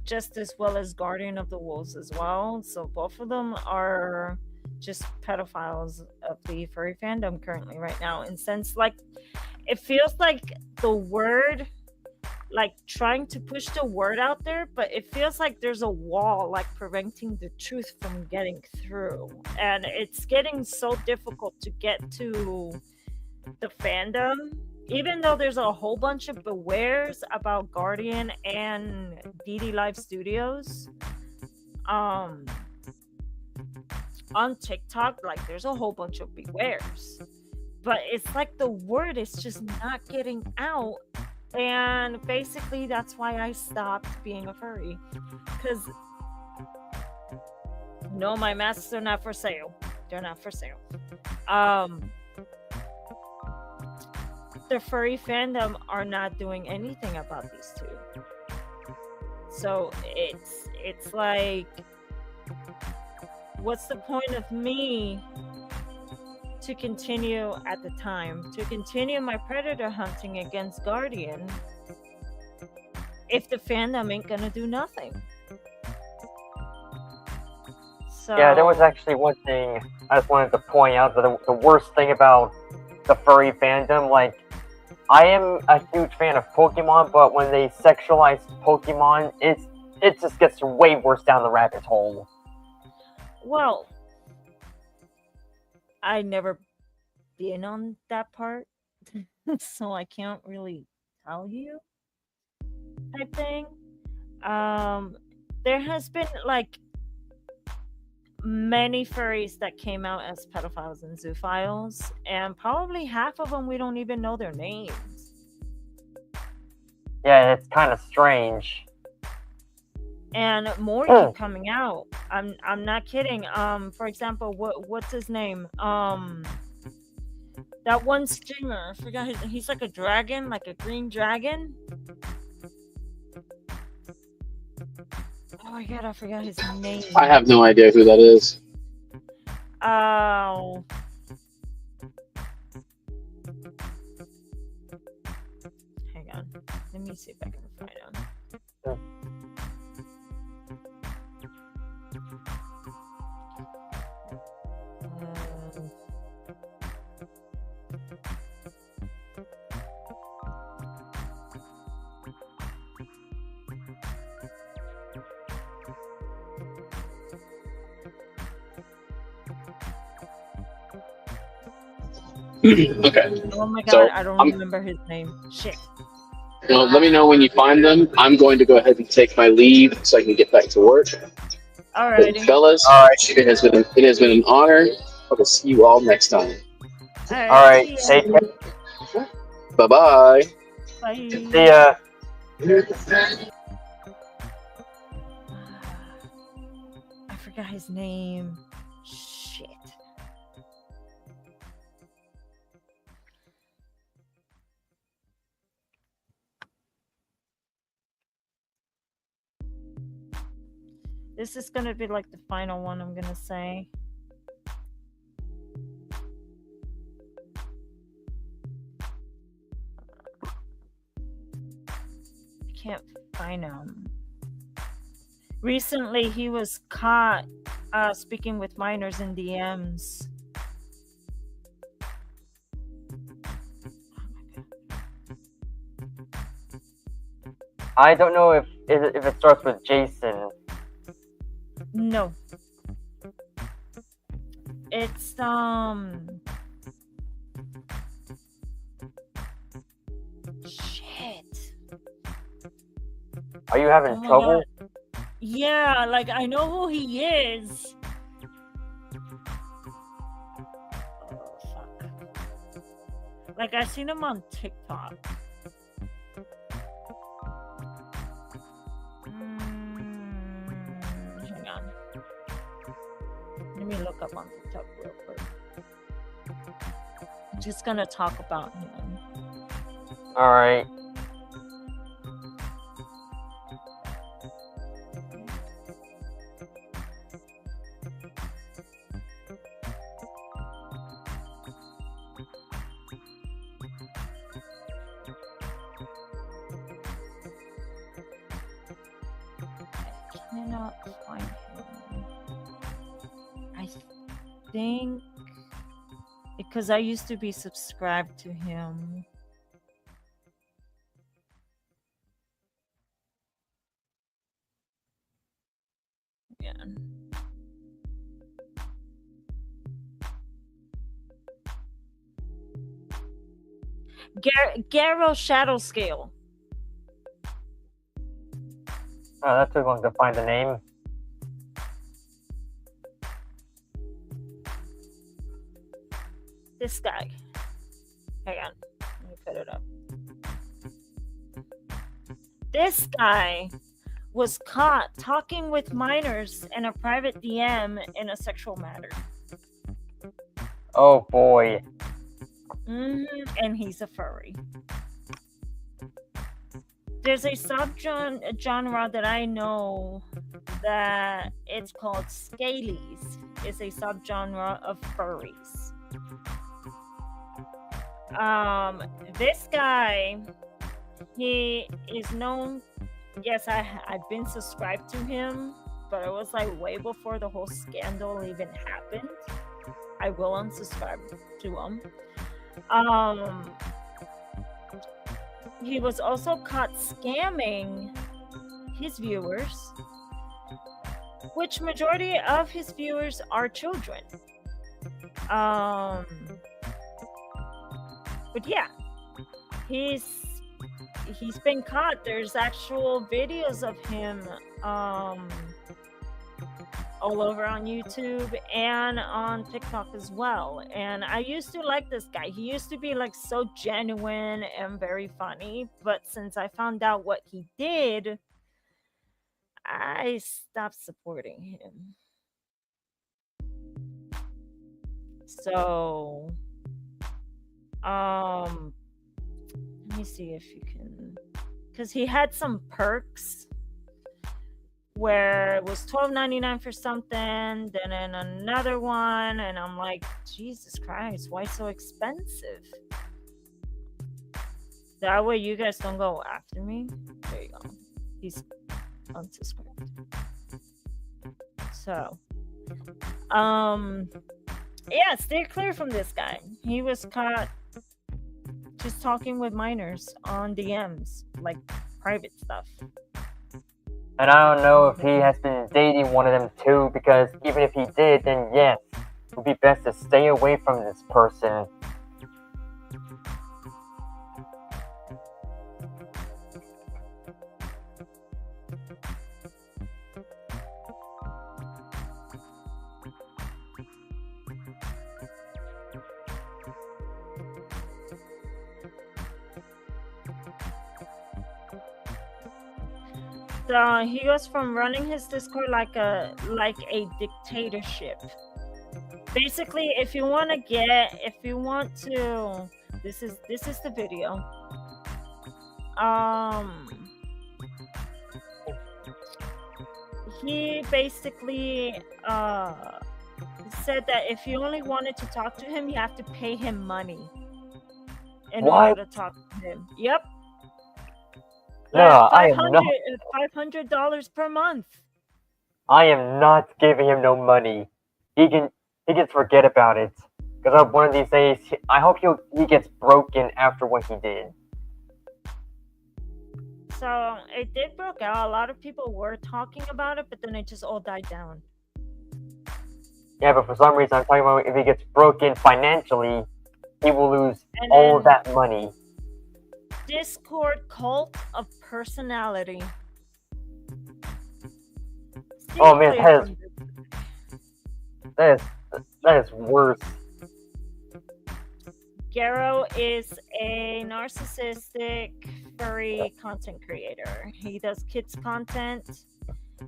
S1: Just as well as Guardian of the Wolves as well. So both of them are just pedophiles of the furry fandom currently right now. And since, like, it feels like the word, like, trying to push the word out there, but it feels like there's a wall, like, preventing the truth from getting through. And it's getting so difficult to get to the fandom, even though there's a whole bunch of bewares about Guardian and DD Live Studios. On TikTok, like, there's a whole bunch of bewares, but it's like the word is just not getting out. And basically that's why I stopped being a furry, because no, my masks are not for sale. They're not for sale. The furry fandom are not doing anything about these two. So it's like, what's the point of me to continue at the time to continue my predator hunting against Guardian if the fandom ain't gonna do nothing? So
S2: yeah, there was actually one thing I just wanted to point out, that the worst thing about the furry fandom, like, I am a huge fan of Pokemon, but when they sexualize Pokemon, it just gets way worse down the rabbit hole.
S1: Well, I never been on that part, so I can't really tell you type thing. There has been, like, many furries that came out as pedophiles and zoophiles, and probably half of them we don't even know their names.
S2: Yeah, it's kind of strange.
S1: And more keep coming out. I'm not kidding. For example, what's his name? That one streamer, I forgot he's like a dragon, like a green dragon. Oh my god, I forgot his name.
S6: I have no idea who that is.
S1: Oh. Hang on. Let me see if I can find him.
S6: Okay.
S1: Oh my god,
S6: So,
S1: I don't remember his name. Shit.
S6: Well, let me know when you find them. I'm going to go ahead and take my leave so I can get back to work.
S1: Alrighty.
S6: Fellas, it has been an honor. I will see you all next time.
S2: Alright, take care.
S6: Bye-bye.
S1: Bye.
S2: See ya.
S1: I forgot his name. Shit. This is gonna be like the final one I'm gonna say. I can't find him. Recently, he was caught speaking with minors in DMs.
S2: I don't know if it starts with Jason.
S1: No. It's shit.
S2: Are you having trouble?
S1: God. Yeah, like I know who he is. Oh fuck. Like I seen him on TikTok. Hang on. Let me look up on TikTok real quick. I'm just gonna talk about him.
S2: Alright.
S1: I cannot find him. I think because I used to be subscribed to him. Again. Garo Shadow Scale.
S2: Oh, that took long to find the name.
S1: This guy. Hang on. Let me put it up. This guy was caught talking with minors in a private DM in a sexual matter.
S2: Oh boy.
S1: And he's a furry. There's a subgenre that I know that it's called scalies. It's a subgenre of furries. This guy, he is known. Yes, I've been subscribed to him, but it was like way before the whole scandal even happened. I will unsubscribe to him. He was also caught scamming his viewers, which majority of his viewers are children. But yeah, he's been caught. There's actual videos of him all over on YouTube and on TikTok as well. And I used to like this guy. He used to be like so genuine and very funny, but since I found out what he did, I stopped supporting him. So Let me see if you can, because he had some perks where it was $12.99 for something, then in another one, and I'm like, Jesus Christ, why so expensive? That way you guys don't go after me. There you go. He's unsubscribed. So, yeah, stay clear from this guy. He was caught just talking with minors on DMs, like private stuff.
S2: And I don't know if he has been dating one of them too, because even if he did, then yes, it would be best to stay away from this person.
S1: So he goes from running his Discord like a dictatorship. Basically, if you want to, this is the video. He basically said that if you only wanted to talk to him, you have to pay him money in order to talk to him. Yep.
S2: No, I am not.
S1: $500 per month.
S2: I am not giving him no money. He can forget about it. Because one of these days, I hope he gets broken after what he did.
S1: So it did broke out. A lot of people were talking about it, but then it just all died down.
S2: Yeah, but for some reason, I'm talking about if he gets broken financially, he will lose all that money.
S1: Discord cult of personality.
S2: Oh man, that is worse.
S1: Garo is a narcissistic furry content creator. He does kids content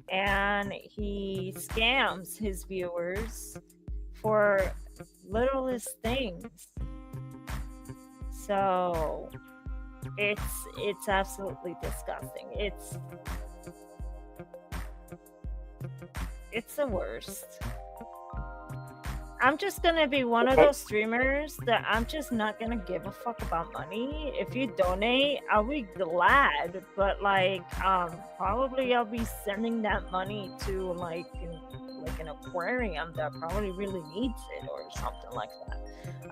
S1: and he scams his viewers for littlest things. So it's absolutely disgusting. It's the worst. I'm just gonna be one of those streamers that I'm just not gonna give a fuck about money. If you donate, I'll be glad, but probably I'll be sending that money to like an aquarium that probably really needs it or something like that.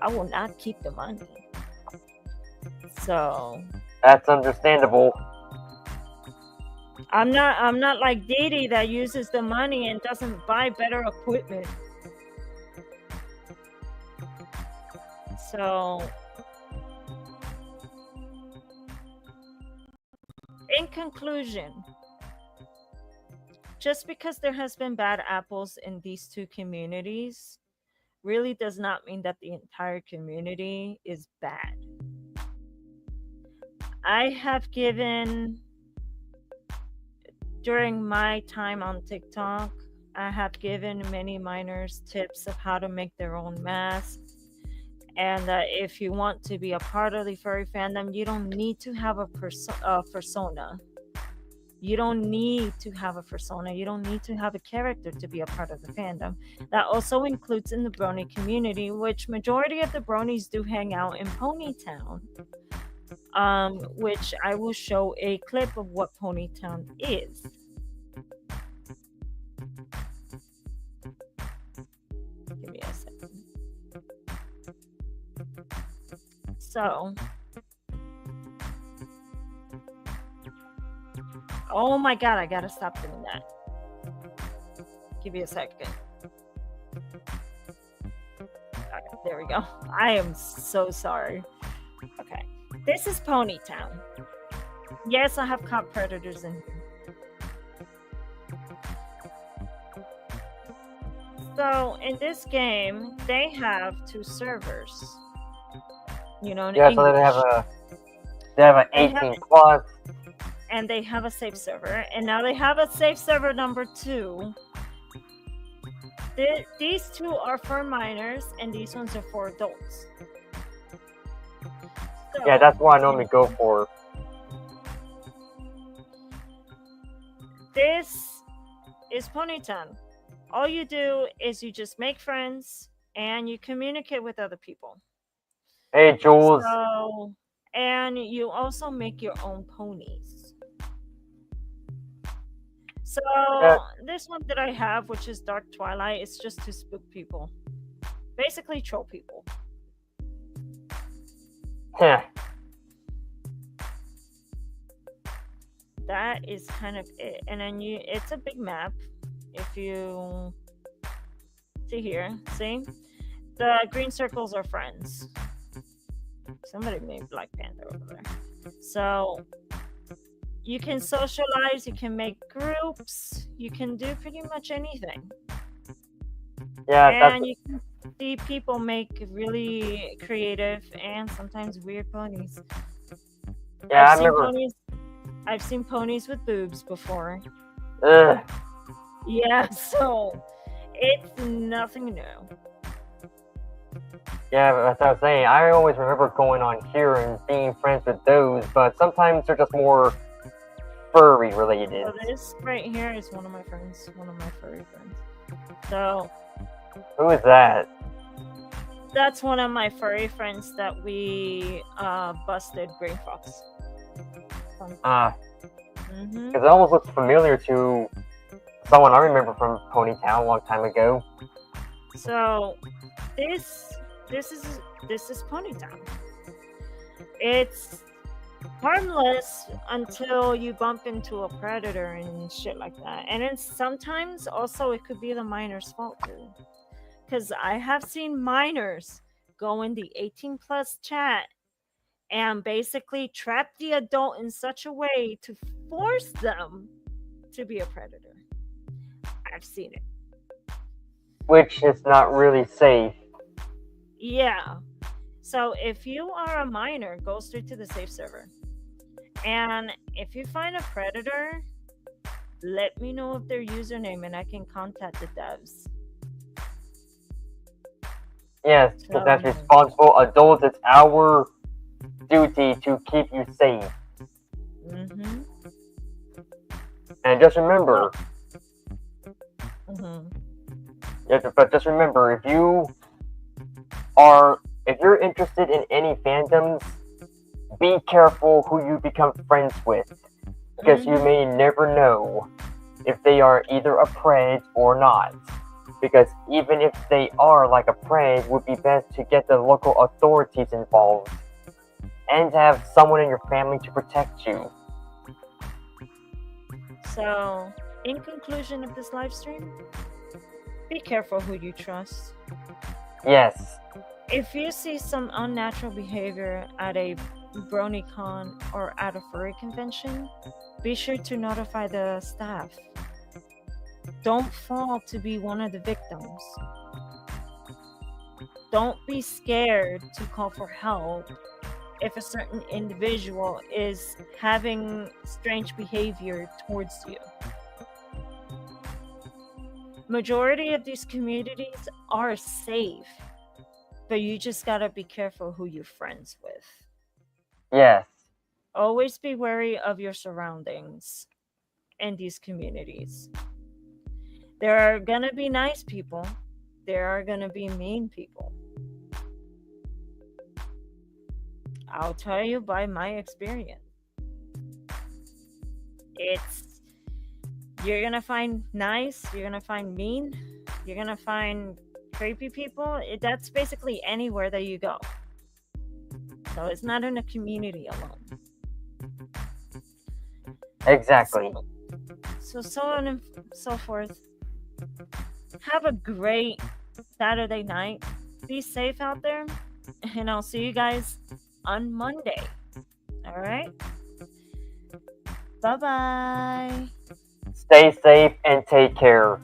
S1: I will not keep the money. So
S2: that's understandable.
S1: I'm not like Didi that uses the money and doesn't buy better equipment. So in conclusion, just because there has been bad apples in these two communities really does not mean that the entire community is bad. I have given, during my time on TikTok, I have given many minors tips of how to make their own masks. And if you want to be a part of the furry fandom, you don't need to have a persona. You don't need to have a persona. You don't need to have a character to be a part of the fandom. That also includes in the Brony community, which majority of the Bronies do hang out in Ponytown. Which I will show a clip of what Ponytown is. Give me a second. So, oh my god, I gotta stop doing that. Give me a second. Okay, there we go. I am so sorry. Okay, this is Ponytown. Yes, I have caught predators in here. So in this game, they have 2 servers. You know, in
S2: yeah,
S1: English.
S2: So they have an 18 plus,
S1: and they have a safe server, and now they have a safe server number 2. These 2 are for minors, and these ones are for adults.
S2: Yeah, that's what I normally go for.
S1: This is Ponytown. All you do is you just make friends and you communicate with other people.
S2: Hey, Jules.
S1: So, and you also make your own ponies. So this one that I have, which is Dark Twilight, is just to spook people. Basically troll people.
S2: Yeah.
S1: That is kind of it. And then it's a big map. If you see here, see? The green circles are friends. Somebody made Black Panther over there. So you can socialize, you can make groups, you can do pretty much anything.
S2: Yeah,
S1: and you can see people make really creative and sometimes weird ponies.
S2: Yeah,
S1: I've seen ponies with boobs before.
S2: Ugh.
S1: Yeah, so it's nothing new.
S2: Yeah, that's what I was saying. I always remember going on here and being friends with those, but sometimes they're just more furry related.
S1: So this right here is one of my friends, one of my furry friends. So
S2: who is that?
S1: That's one of my furry friends that we busted Green Fox.
S2: Because it almost looks familiar to someone I remember from Ponytown a long time ago.
S1: So this is Ponytown. It's harmless until you bump into a predator and shit like that. And then sometimes also it could be the minor's fault too. Because I have seen minors go in the 18+ chat and basically trap the adult in such a way to force them to be a predator. I've seen it.
S2: Which is not really safe.
S1: Yeah. So if you are a minor, go straight to the safe server. And if you find a predator, let me know of their username and I can contact the devs.
S2: Yes, because as responsible adults, it's our duty to keep you safe. And just remember, but just remember, if you're interested in any fandoms, be careful who you become friends with, because you may never know if they are either a pred or not. Because even if they are like a prey, it would be best to get the local authorities involved and have someone in your family to protect you.
S1: So, in conclusion of this live stream, be careful who you trust.
S2: Yes.
S1: If you see some unnatural behavior at a BronyCon or at a furry convention, be sure to notify the staff. Don't fall to be one of the victims. Don't be scared to call for help if a certain individual is having strange behavior towards you. Majority of these communities are safe, but you just gotta be careful who you're friends with.
S2: Yes.
S1: Always be wary of your surroundings in these communities. There are gonna be nice people. There are gonna be mean people. I'll tell you by my experience. You're gonna find nice, you're gonna find mean, you're gonna find creepy people. That's basically anywhere that you go. So it's not in a community alone.
S2: Exactly.
S1: So on and so forth. Have a great Saturday night. Be safe out there. And I'll see you guys on Monday. All right? Bye-bye.
S2: Stay safe and take care.